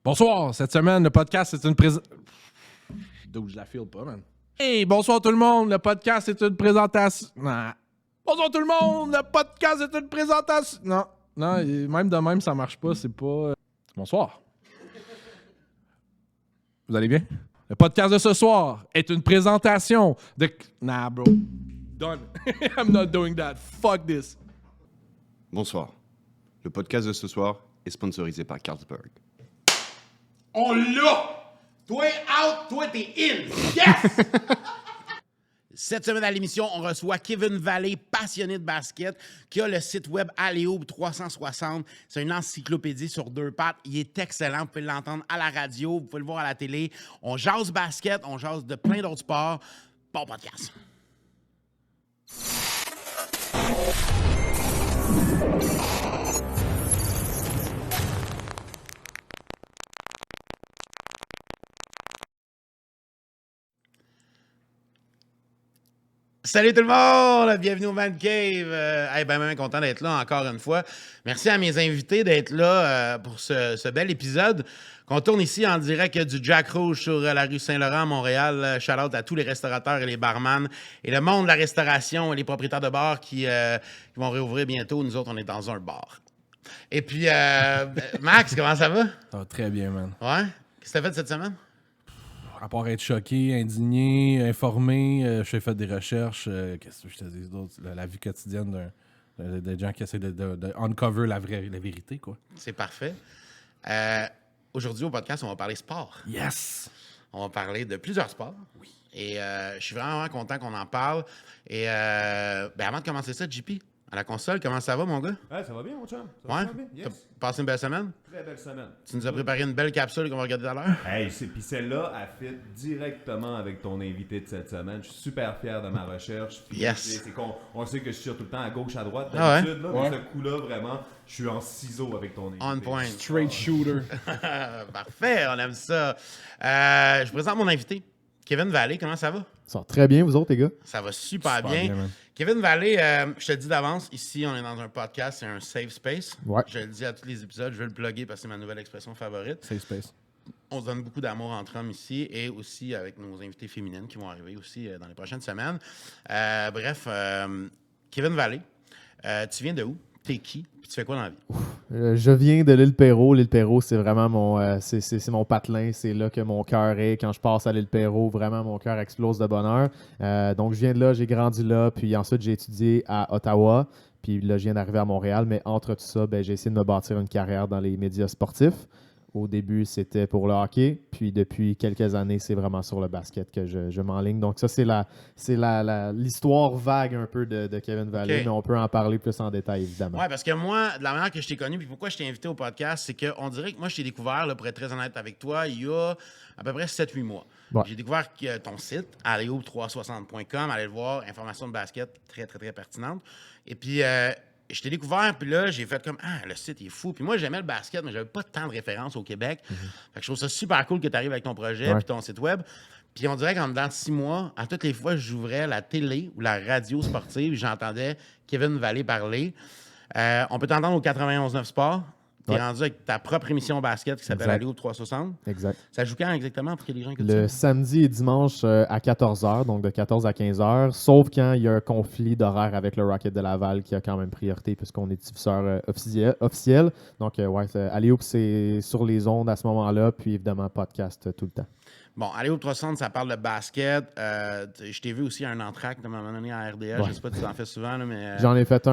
Bonsoir, cette semaine, le podcast c'est une présentation. D'où je la file pas, man. Hey, bonsoir tout le monde, le podcast c'est une présentation. Nah. Bonsoir tout le monde, le podcast c'est une présentation. Non, même de même, ça marche pas, c'est pas. Bonsoir. Vous allez bien? Le podcast de ce soir est une présentation de. Nah, bro. Done. I'm not doing that. Fuck this. Bonsoir. Le podcast de ce soir est sponsorisé par Carlsberg. On l'a! Toi out, toi t'es in! Yes! Cette semaine à l'émission, on reçoit Kevin Vallée, passionné de basket, qui a le site web Alley-Oop 360. C'est une encyclopédie sur deux pattes. Il est excellent. Vous pouvez l'entendre à la radio, vous pouvez le voir à la télé. On jase basket, on jase de plein d'autres sports. Bon podcast. Salut tout le monde! Bienvenue au Man Cave! Ben content d'être là encore une fois. Merci à mes invités d'être là pour ce bel épisode qu'on tourne ici en direct du Jack Rouge sur la rue Saint-Laurent à Montréal. Shout-out à tous les restaurateurs et les barman et le monde de la restauration et les propriétaires de bars qui vont réouvrir bientôt. Nous autres, on est dans un bar. Et puis, Max, comment ça va? Ça va très bien, man. Ouais? Qu'est-ce que t'as fait cette semaine? À part être choqué, indigné, informé, j'ai fait des recherches. Qu'est-ce que je te dis d'autre? La vie quotidienne des gens qui essaient de uncover la vérité, quoi. C'est parfait. Aujourd'hui, au podcast, on va parler sport. Yes! On va parler de plusieurs sports. Oui. Et je suis vraiment content qu'on en parle. Et avant de commencer ça, JP, à la console, comment ça va, mon gars? Ouais, ça va bien, mon chum. Ça Ouais? va bien? Yes. T'as passé une belle semaine? Très belle semaine. Tu nous as préparé une belle capsule qu'on va regarder tout à l'heure? Hey, puis celle-là, elle fit directement avec ton invité de cette semaine. Je suis super fier de ma recherche. Puis, Yes. c'est on sait que je tire tout le temps à gauche, à droite Ah d'habitude, là, Ouais. mais ce coup-là, vraiment, je suis en ciseaux avec ton invité. On point. Straight shooter. Parfait, on aime ça. Je présente mon invité, Kevin Vallée. Comment ça va? Ça va très bien, vous autres, les gars? Ça va super, Super bien. bien, man. Kevin Vallée, je te le dis d'avance, ici, on est dans un podcast, c'est un safe space. Ouais. Je le dis à tous les épisodes, je vais le plugger parce que c'est ma nouvelle expression favorite. Safe space. On se donne beaucoup d'amour entre hommes ici et aussi avec nos invités féminines qui vont arriver aussi dans les prochaines semaines. Kevin Vallée, tu viens de où? T'es qui? Puis tu fais quoi dans la vie? Je viens de l'île Perrot. L'île Perrot, c'est vraiment c'est mon patelin. C'est là que mon cœur est. Quand je passe à l'île Perrot, vraiment, mon cœur explose de bonheur. Donc, je viens de là, j'ai grandi là. Puis ensuite, j'ai étudié à Ottawa. Puis là, je viens d'arriver à Montréal. Mais entre tout ça, j'ai essayé de me bâtir une carrière dans les médias sportifs. Au début, c'était pour le hockey. Puis depuis quelques années, c'est vraiment sur le basket que je m'enligne. Donc ça, c'est l'histoire vague un peu de Kevin Vallée. Ok. Mais on peut en parler plus en détail, évidemment. Ouais, parce que moi, de la manière que je t'ai connu, puis pourquoi je t'ai invité au podcast, c'est qu'on dirait que moi, je t'ai découvert, là, pour être très honnête avec toi, il y a à peu près 7-8 mois. Ouais. J'ai découvert que ton site, alleyhoop360.com, allez le voir, information de basket très, très, très pertinente. Et puis, je t'ai découvert, puis là, j'ai fait comme, le site, il est fou. Puis moi, j'aimais le basket, mais j'avais pas tant de références au Québec. Fait que je trouve ça super cool que tu arrives avec ton projet, Ouais. puis ton site web. Puis on dirait qu'en dedans de 6 mois, à toutes les fois, j'ouvrais la télé ou la radio sportive, j'entendais Kevin Vallée parler. On peut t'entendre au 91.9 Sport. Tu es Ouais. rendu avec ta propre émission basket qui s'appelle Exact. Alley-Oop 360. Exact. Ça joue quand exactement pour que les gens écoutent Le ça? samedi et dimanche à 14h, donc de 14 à 15h, sauf quand il y a un conflit d'horaire avec le Rocket de Laval qui a quand même priorité puisqu'on est diffuseur officiel. Donc, Alley-Oop, c'est sur les ondes à ce moment-là, puis évidemment, podcast tout le temps. Bon, Alley-Oop 360, ça parle de basket. Je t'ai vu aussi à un entracte à un moment donné à RDS. Ouais. Je sais pas si tu en fais souvent, là, mais... J'en ai fait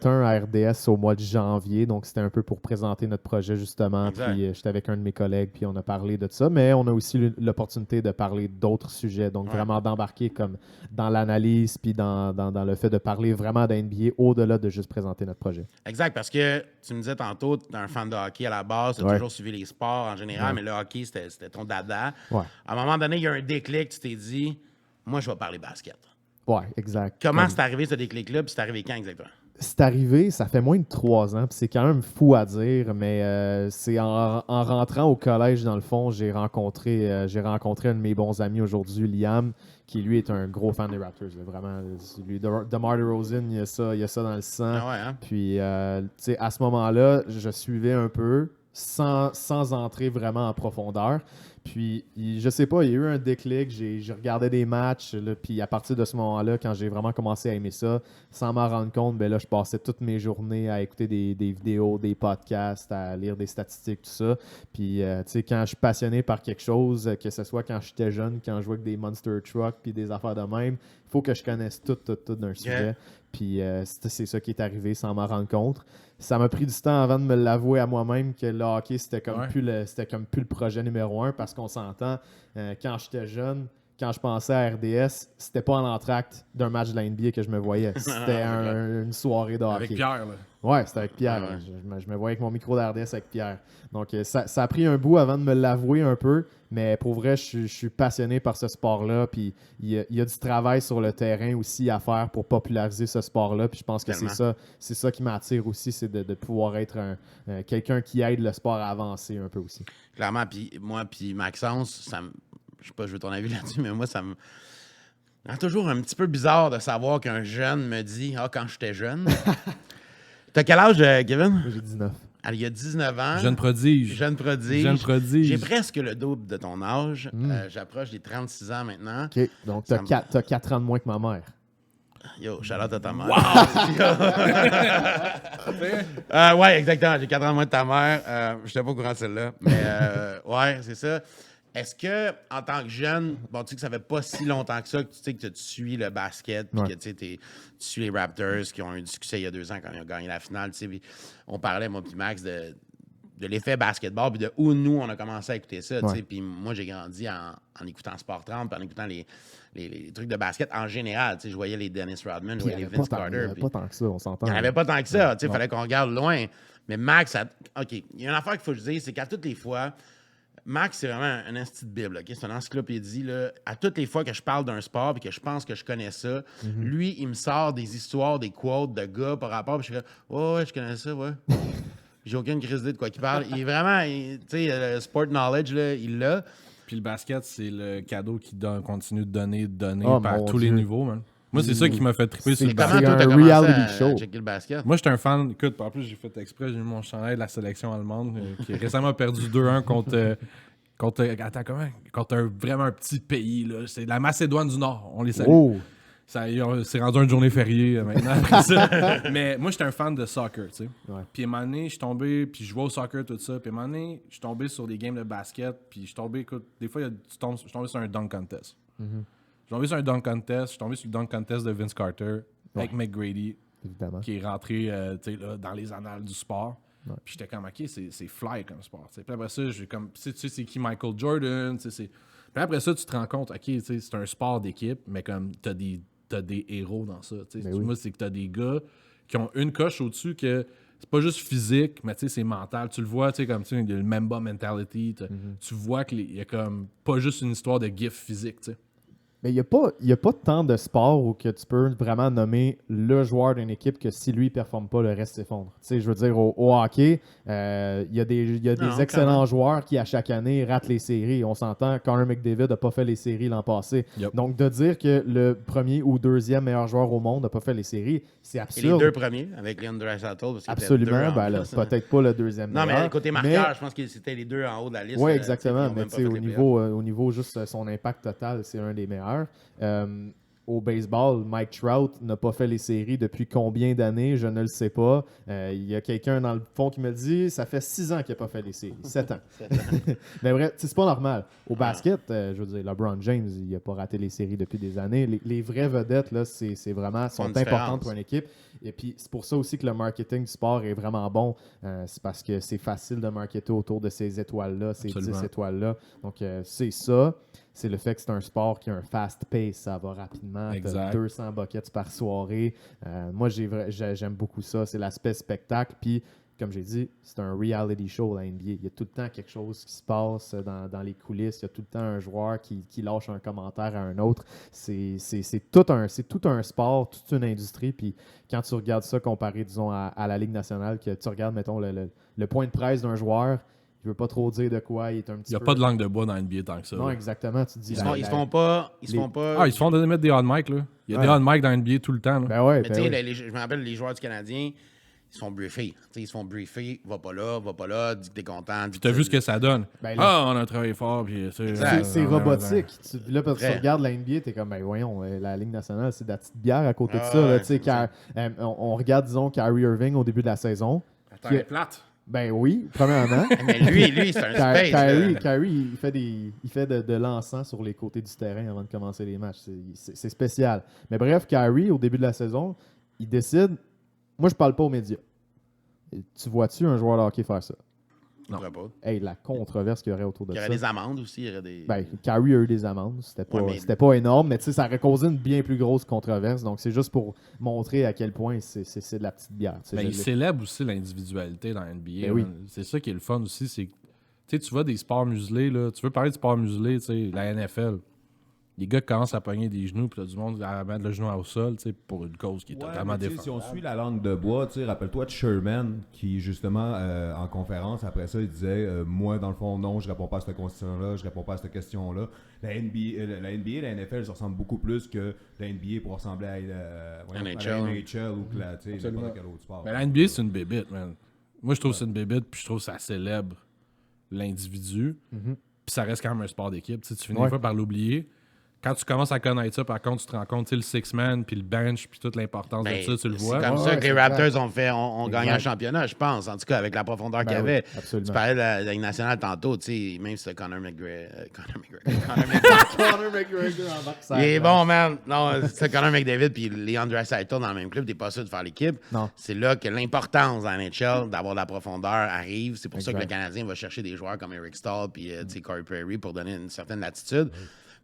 un à RDS au mois de janvier, donc c'était un peu pour présenter notre projet justement. Exact. Puis j'étais avec un de mes collègues, puis on a parlé de ça, mais on a aussi l'opportunité de parler d'autres sujets, donc Ouais. vraiment d'embarquer comme dans l'analyse, puis dans le fait de parler vraiment d'NBA au-delà de juste présenter notre projet. Exact, parce que tu me disais tantôt, tu es un fan de hockey à la base, tu as Ouais. toujours suivi les sports en général, Ouais. mais le hockey, c'était ton dada. Ouais, À un moment donné, il y a un déclic, tu t'es dit, moi, je vais parler basket. ouais, exact. Comment Comme- c'est arrivé ce déclic-là, puis c'est arrivé quand exactement? C'est arrivé, ça fait moins de 3 ans, puis c'est quand même fou à dire, mais c'est en rentrant au collège, dans le fond, j'ai rencontré un de mes bons amis aujourd'hui, Liam, qui lui est un gros fan des Raptors. Là, vraiment, lui, DeMar DeRozan, il y a ça dans le sang. Ah ouais, hein? Puis, tu sais, à ce moment-là, je suivais un peu. sans entrer vraiment en profondeur. Puis, je sais pas, il y a eu un déclic, j'ai regardé des matchs, là, puis à partir de ce moment-là, quand j'ai vraiment commencé à aimer ça, sans m'en rendre compte, ben là, je passais toutes mes journées à écouter des vidéos, des podcasts, à lire des statistiques, tout ça. Puis, tu sais, quand je suis passionné par quelque chose, que ce soit quand j'étais jeune, quand je jouais avec des Monster Trucks, puis des affaires de même, il faut que je connaisse tout d'un sujet. Puis, c'est ça qui est arrivé sans m'en rendre compte. Ça m'a pris du temps avant de me l'avouer à moi-même que le hockey, c'était comme plus le projet numéro 1 parce qu'on s'entend, quand j'étais jeune, quand je pensais à RDS, c'était pas en entracte d'un match de la NBA que je me voyais. C'était une soirée de hockey. Avec Pierre, là. Ouais, c'était avec Pierre. Je me voyais avec mon micro d'RDS avec Pierre. Donc, ça a pris un bout avant de me l'avouer un peu, mais pour vrai, je suis passionné par ce sport-là. Puis, il y a du travail sur le terrain aussi à faire pour populariser ce sport-là. Puis, je pense que c'est ça qui m'attire aussi, c'est de pouvoir être quelqu'un qui aide le sport à avancer un peu aussi. Clairement, puis moi, puis Maxence, je sais pas, je veux ton avis là-dessus, mais moi, ça me rend toujours un petit peu bizarre de savoir qu'un jeune me dit « Ah, quand j'étais jeune. » T'as quel âge, Kevin? Moi, j'ai 19. Alors, il y a 19 ans. Jeune prodige. Jeune prodige. Jeune prodige. J'ai presque le double de ton âge. J'approche des 36 ans maintenant. OK, donc t'as 4 ans de moins que ma mère. Yo, shout-out à ta mère. Wow! Ouais, exactement. J'ai 4 ans de moins de ta mère. Je n'étais pas au courant de celle-là. Mais ouais, c'est ça. Est-ce que, en tant que jeune, bon, tu sais que ça fait pas si longtemps que ça que tu sais que tu suis le basket, puis que tu suis les Raptors qui ont eu du succès il y a 2 ans quand ils ont gagné la finale, tu sais, puis on parlait, moi puis Max, de l'effet basketball, puis de où nous, on a commencé à écouter ça, tu sais, puis moi, j'ai grandi en écoutant Sport 30, puis en écoutant les trucs de basket en général, tu sais, je voyais les Dennis Rodman, je voyais les Vince Carter. Il n'y avait pas tant que ça, on s'entend. Il n'y en avait pas tant que ça, tu sais, il fallait qu'on regarde loin. Mais Max, OK, il y a une affaire qu'il faut que je dise, c'est qu'à toutes les fois, Max, c'est vraiment un institut de Bible, OK? C'est une encyclopédie, là. À toutes les fois que je parle d'un sport et que je pense que je connais ça, lui, il me sort des histoires, des quotes de gars par rapport, puis je fais « Ouais, je connais ça, ouais. » J'ai aucune crise d'idée de quoi il parle. Il est vraiment, tu sais, le sport knowledge, là, il l'a. Puis le basket, c'est le cadeau qui continue de donner Oh, par tous les niveaux, man. Moi, c'est ça qui m'a fait triper sur le Comment basket. toi, t'as un commencé reality show. à checker le basket? Moi, j'étais un fan. Écoute, en plus, j'ai fait exprès, j'ai mis mon chandail de la sélection allemande qui a récemment perdu 2-1 contre vraiment un petit pays. Là. C'est la Macédoine du Nord. On les salue. Oh! C'est rendu une journée fériée maintenant après ça. Mais moi, j'étais un fan de soccer, tu sais. Ouais. Puis à un moment donné, je suis tombé, puis je jouais au soccer, tout ça. Puis à un moment donné, je suis tombé sur des games de basket, puis je suis tombé, écoute, des fois, je suis tombé sur un dunk contest. Je suis tombé sur un dunk contest, je suis tombé sur le dunk contest de Vince Carter avec McGrady, Évidemment. qui est rentré tu sais, là, dans les annales du sport. Ouais. Puis j'étais comme, OK, c'est fly comme sport. T'sais. Puis après ça, j'ai comme, tu sais, c'est qui Michael Jordan. Puis après ça, tu te rends compte, OK, c'est un sport d'équipe, mais comme t'as des héros dans ça. Moi, c'est que t'as des gars qui ont une coche au-dessus que c'est pas juste physique, mais c'est mental. Tu le vois, comme il y a le Mamba mentality. Tu vois qu'il y a comme pas juste une histoire de gif physique. T'sais. Mais il n'y a pas tant de sport où que tu peux vraiment nommer le joueur d'une équipe que si lui ne performe pas, le reste s'effondre. Tu sais, je veux dire, au hockey, il y a des excellents joueurs qui, à chaque année, ratent les séries. On s'entend, Connor McDavid n'a pas fait les séries l'an passé. Yep. Donc, de dire que le premier ou deuxième meilleur joueur au monde n'a pas fait les séries, c'est absurde. Et les 2 premiers, avec Leon Draisaitl. Absolument. Peut-être pas le deuxième non, meilleur. mais côté marqueur, je pense que c'était les 2 en haut de la liste. Oui, exactement. Mais tu sais, au niveau juste son impact total, c'est un des meilleurs. Au baseball, Mike Trout n'a pas fait les séries depuis combien d'années, je ne le sais pas. Il y a quelqu'un dans le fond qui me dit ça fait 6 ans qu'il n'a pas fait les séries. 7 ans. Mais bref, c'est pas normal. Au basket, je veux dire, LeBron James, il n'a pas raté les séries depuis des années. Les vraies vedettes, là, c'est vraiment sont importantes pour une équipe. Et puis, c'est pour ça aussi que le marketing du sport est vraiment bon. C'est parce que c'est facile de marketer autour de ces étoiles-là, ces 10 étoiles-là. Donc, c'est ça. C'est le fait que c'est un sport qui a un fast pace, ça va rapidement. T'as 200 buckets par soirée. Moi, j'aime beaucoup ça. C'est l'aspect spectacle. Puis, comme j'ai dit, c'est un reality show, la NBA. Il y a tout le temps quelque chose qui se passe dans les coulisses. Il y a tout le temps un joueur qui lâche un commentaire à un autre. C'est tout un sport, toute une industrie. Puis, quand tu regardes ça comparé, disons, à la Ligue nationale, que tu regardes, mettons, le point de presse d'un joueur, je veux pas trop dire de quoi, il est un petit peu... Il n'y a pas de langue de bois dans NBA tant que ça. Non, exactement, tu te dis... Ils se font pas... Ah, ils se font mettre des hot mic, là. Il y a des hot mic dans NBA tout le temps, là. Ben ouais, mais tu sais, je me rappelle, les joueurs du Canadien, se font briefer. T'sais, ils se font briefer, va pas là, dis que t'es content. Puis t'as vu ce que ça donne. Ben là, On a travaillé fort. Puis c'est robotique. Là, parce que tu Très. regardes la NBA, t'es comme, ben voyons, la Ligue nationale, c'est de la petite bière à côté de ça. ouais, Là, tu sais, c'est on regarde, disons, Kyrie Irving au début de la saison. Attends, elle est plate. Ben oui, premièrement. Mais lui, c'est un space. là. Kyrie, il fait de l'encens sur les côtés du terrain avant de commencer les matchs. C'est spécial. Mais bref, Kyrie, au début de la saison, il décide. Moi, je parle pas aux médias. Et tu vois-tu un joueur de hockey faire ça? Je crois pas. Hey, la controverse qu'il y aurait autour de Il y ça. aurait des amendes aussi. Il y aurait des... Ben, Kyrie a eu des amendes. C'était pas, Ouais, mais- c'était pas énorme, mais tu sais, ça aurait causé une bien plus grosse controverse. Donc, c'est juste pour montrer à quel point c'est de la petite bière. tu sais, Mais je il l'ai- célèbre aussi l'individualité dans la NBA. Ben oui. man. C'est ça qui est le fun aussi. C'est tu sais, tu vois des sports muselés, là. Tu veux parler de sports muselés, tu sais, la NFL. Les gars commencent à pogner des genoux, puis t'as du monde à mettre le genou au sol, tu sais, pour une cause qui est totalement mais tu sais, si défendable. on suit la langue de bois, tu sais, rappelle-toi de Sherman, qui justement, en conférence, après ça, il disait moi, dans le fond, non, je réponds pas à cette question-là, je réponds pas à cette question-là. La NBA, la NFL, ça ressemble beaucoup plus que la NBA pour ressembler à la NHL ou que la, tu sais, Absolument. n'importe quel autre sport. Mais la NBA, c'est une bébite, man. Moi, je trouve que c'est une bébite, puis je trouve que ça célèbre l'individu. Mhm. Puis ça reste quand même un sport d'équipe. Tu sais, tu finis Ouais. une fois par l'oublier. Quand tu commences à connaître ça, par contre, tu te rends compte, tu sais, le six-man, puis le bench, puis toute l'importance Ben, de ça, tu le c'est vois. comme Ouais, ça ouais, que les c'est Raptors ont gagné un Exact. championnat, je pense. En tout cas, avec la profondeur Ben qu'il y oui, avait. absolument. Tu parlais de la Ligue nationale tantôt, tu sais, même si c'était Conor McGregor. Conor McGregor. Il est bon, man. Non, c'est Conor McDavid puis Leon Draisaitl dans le même club, t'es pas sûr de faire l'équipe. Non. C'est là que l'importance dans la NHL d'avoir de la profondeur arrive. C'est pour ça que le Exact. Canadien va chercher des joueurs comme Eric Stahl puis tu sais, Corey Perry pour donner une certaine latitude.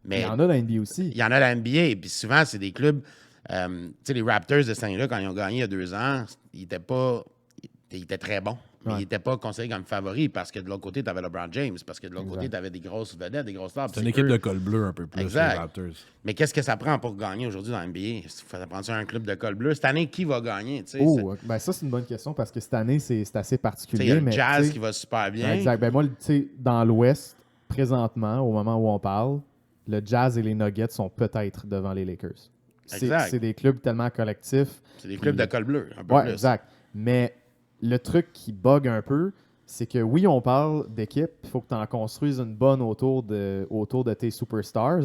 Mais Il y en a dans la NBA aussi. il y en a à la NBA, puis souvent, c'est des clubs. Tu sais, les Raptors de Saint-Là, quand ils ont gagné il y a 2 ans, ils étaient très bons. Mais Ouais. ils n'étaient pas considérés comme favoris parce que de l'autre côté, tu avais LeBron James, parce que de l'autre Exact. côté, tu avais des grosses vedettes, des grosses stars. C'est une équipe de col bleu un peu plus, Exact. les Raptors. Mais qu'est-ce que ça prend pour gagner aujourd'hui dans la NBA? Ça prend un club de col bleu? Cette année, qui va gagner? Tu sais, Oh, ben ça, c'est une bonne question parce que cette année, c'est assez il y particulier. a le mais, Jazz tu sais, qui va super bien. Exact. Ben moi, tu sais, dans l'Ouest, présentement, au moment où on parle, le Jazz et les Nuggets sont peut-être devant les Lakers. Exact. C'est des clubs tellement collectifs. C'est des clubs de col bleu, un peu Ouais, plus. exact. Mais le truc qui bug un peu, c'est que oui, on parle d'équipe, il faut que tu en construises une bonne autour de tes superstars,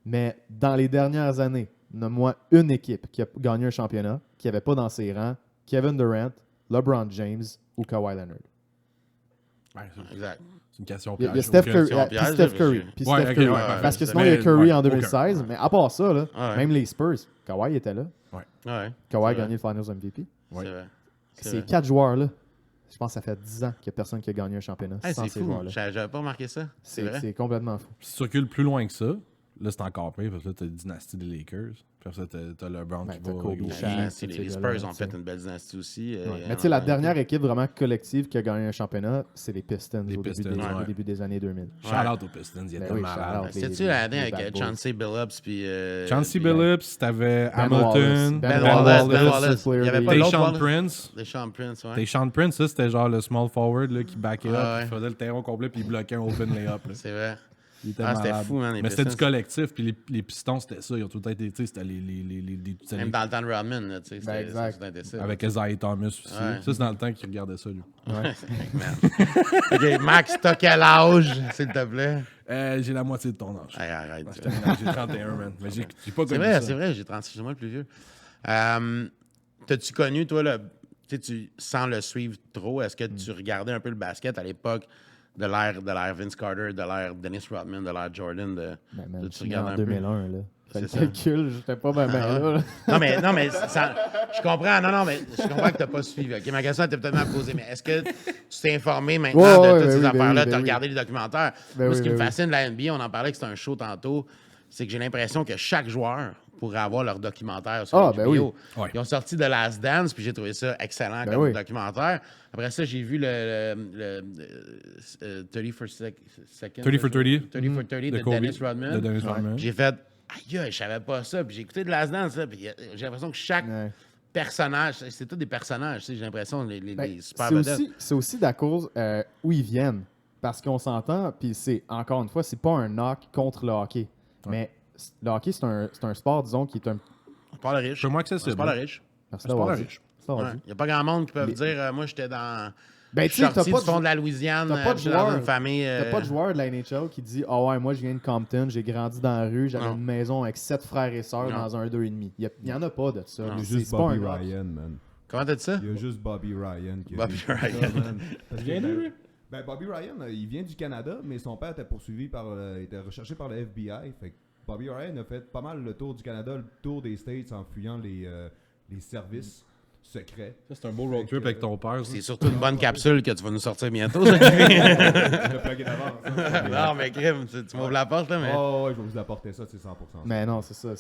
mais dans les dernières années, nomme-moi une équipe qui a gagné un championnat, qui n'avait pas dans ses rangs Kevin Durant, LeBron James ou Kawhi Leonard. Ouais, Exact. c'est une question Il y a piège. Steph Aucune- Curry. question Puis piège, Steph là, Curry. parce que- Puis Ouais, Steph ok, Curry. ouais, Parce que ouais. sinon, il y a Mais- Curry ouais, en aucun. 2016, mais à part ça, là, Ouais. même les Spurs, Kawhi était là. Ouais, Kawhi a vrai. gagné le Finals MVP. Ouais. c'est vrai. C'est Ces vrai. 4 joueurs-là, je pense que ça fait 10 ans qu'il n'y a personne qui a gagné un championnat Hey, sans c'est ces fou. joueurs-là. J'avais pas remarqué ça. C'est vrai. C'est complètement fou. Si tu recules plus loin que ça, là, c'est encore pire, parce que là, t'as la dynastie des Lakers. Puis après ça, t'as LeBron Ben, qui t'as va... Kobe, gros. Shaq. Dynastie, ces les gars-là, Spurs ont tu sais. fait une belle dynastie aussi. Ouais. Mais tu sais, la dernière équipe vraiment collective qui a gagné un championnat, c'est les Pistons, Les au, Pistons, début des, ouais. au début des années 2000. Shout-out aux Pistons, il était Ben oui, malade. shout-out. C'était-tu les- l'année les avec Bad Boys. Chauncey Billups puis. Chauncey puis, Billups, t'avais Ben Hamilton, Wallace. Ben Wallace, Ben Wallace. Flair, Il y avait les- pas l'autre Tayshaun Wallace. Prince. Deshaun Prince, ouais. Tayshaun Prince, ça, c'était genre le small forward là, qui backait up, Ah ouais. qui faisait le terrain au complet, puis il bloquait un open layup. là. C'est vrai. Il était Ah, c'était malade. fou, man, les Mais c'était du Pistons. collectif, puis les Pistons, c'était ça. Ils ont tout le temps été, tu sais, c'était c'était Même dans le temps de Rodman, là, tu sais. Ben, exact. C'était indécis. avec Isaiah Thomas aussi. Ouais. Ça, c'est dans le temps qu'il regardait ça, lui. OK, Max, t'as quel âge, s'il te plaît? J'ai la moitié de ton âge. Hey, arrête. J'ai 31, man. Mais j'ai pas C'est connu vrai, ça. c'est vrai, j'ai 36, j'ai moi le plus vieux. T'as-tu connu, toi, sans le suivre trop, est-ce que tu regardais un peu le basket à l'époque de l'ère Vince Carter, de l'ère Dennis Rodman, de l'ère Jordan? Ben, man, Tu je suis né en regardais un peu? 2001, là. Fais le C'est ça. calcul, j'étais pas ma mère, Ah ouais. là. Non, mais je comprends. Non, mais je comprends que tu n'as pas suivi. OK, ma question était peut-être mal posée, mais est-ce que tu t'es informé maintenant Ouais, de ouais, toutes ben ces oui, ben affaires-là? oui, Tu as ben regardé les documentaires? Ben Moi, ce oui, qui me ben oui. fascine de la NBA, on en parlait que c'était un show tantôt, c'est que j'ai l'impression que chaque joueur pourrait avoir leur documentaire sur Ah, HBO. ben oui. Ouais. Ils ont sorti de Last Dance, puis j'ai trouvé ça excellent Ben comme oui. documentaire. Après ça, j'ai vu le 30 for Seconds. 30 for 30. 30 for 30 de Kobe, Dennis Rodman. De Dennis Rodman. J'ai fait, aïe, je savais pas ça. Puis j'ai écouté de Last Dance, là, puis j'ai l'impression que chaque Ouais. personnage, c'est tous des personnages, tu sais, j'ai l'impression, les Ben, super c'est vedettes. c'est aussi d'à cause où ils viennent. Parce qu'on s'entend, puis c'est, encore une fois, c'est pas un knock contre le hockey. Mais le hockey, c'est un sport, disons, qui est un... On parle riche. C'est moins On accessible. parle riche. Merci C'est d'avoir pas dit. riche. tordu. Il n'y a pas grand monde qui peut Les- dire moi, j'étais dans. Ben, Je tu suis sais, t'as sorti pas du fond de de la Louisiane. t'as pas de j'étais dans joueur. une famille. T'as pas de joueur de la NHL qui dit ah ouais, moi je viens de Compton, j'ai grandi dans la rue, j'avais Non. une maison avec 7 frères et sœurs Non. dans un 2,5. Il y en a pas de ça. Non. Il y a C'est juste pas un Bobby rock. Ryan, man. Comment t'as dit ça? Il y a juste Bobby Ryan qui a Bobby vécu ça, Ryan. man. Parce que, Viens d'où, lui? Bobby Ryan, il vient du Canada, mais son père était poursuivi était recherché par le FBI. Fait que Bobby Ryan a fait pas mal le tour du Canada, le tour des States en fuyant les services secrets. Ça, c'est un beau road trip avec ton père. ça. C'est surtout une bonne capsule que tu vas nous sortir bientôt, ça. Je l'ai plugué d'avance. Non, mais crime, tu m'ouvres la porte, là, mais. Oh, ouais, je vais vous apporter ça, c'est 100%. Mais non, c'est ça.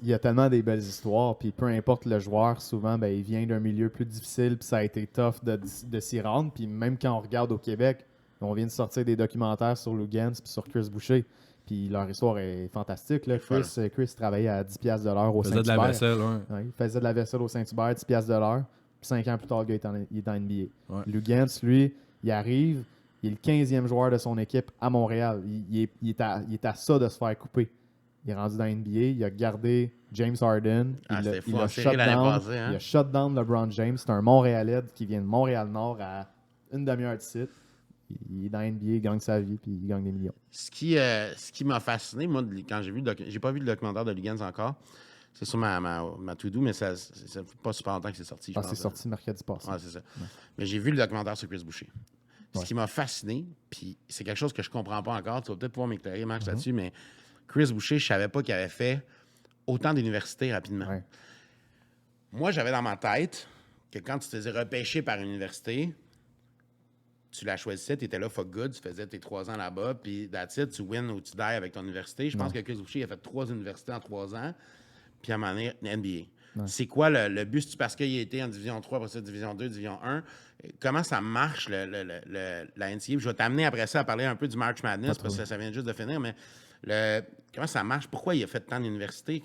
Il y a tellement des belles histoires. Puis peu importe le joueur, souvent, ben, il vient d'un milieu plus difficile. Puis ça a été tough de s'y rendre. Puis même quand on regarde au Québec, on vient de sortir des documentaires sur Lou Gantz puis sur Chris Boucher. Puis leur histoire est fantastique. Là. Chris travaillait à 10$ de l'heure au Il faisait de la Saint-Hubert. vaisselle, ouais. Ouais, il faisait de la vaisselle au Saint-Hubert, 10$ de l'heure. Puis 5 ans plus tard, le gars il est en NBA. Ouais. Lou Gantz, lui, il arrive, il est le 15e joueur de son équipe à Montréal. Il est à ça de se faire couper. Il est rendu dans la NBA, il a gardé James Harden. C'était fou, il en a série l'année passée, hein? Il a shut down LeBron James. C'est un Montréalais qui vient de Montréal-Nord à une demi-heure de site. Il est dans la NBA, il gagne sa vie, puis il gagne des millions. Ce qui m'a fasciné, moi, quand j'ai vu j'ai pas vu le documentaire de Lugans encore. C'est sur ma to-do, mais ça fait pas super longtemps que c'est sorti, je Ah, pense. c'est sorti mercredi passé. Ouais, c'est ça. Mais j'ai vu le documentaire sur Chris Boucher. Ce Ouais. qui m'a fasciné, puis c'est quelque chose que je comprends pas encore, tu vas peut-être pouvoir m'éclairer, Max, Mm-hmm. là-dessus, mais Chris Boucher, je savais pas qu'il avait fait autant d'universités rapidement. Ouais. Moi, j'avais dans ma tête que quand tu te faisais repêcher par une université, tu la choisissais, tu étais là, fuck good, tu faisais tes 3 ans là-bas, puis that's it, tu win ou tu die avec ton université. Je pense que Chris Boucher a fait 3 universités en 3 ans, puis à un moment donné, NBA. C'est quoi le but? C'est-tu parce qu'il a été en Division 3, après ça, Division 2, Division 1? Comment ça marche, la NCAA? Je vais t'amener après ça à parler un peu du March Madness, parce que ça vient juste de finir, mais comment ça marche? Pourquoi il a fait tant d'universités?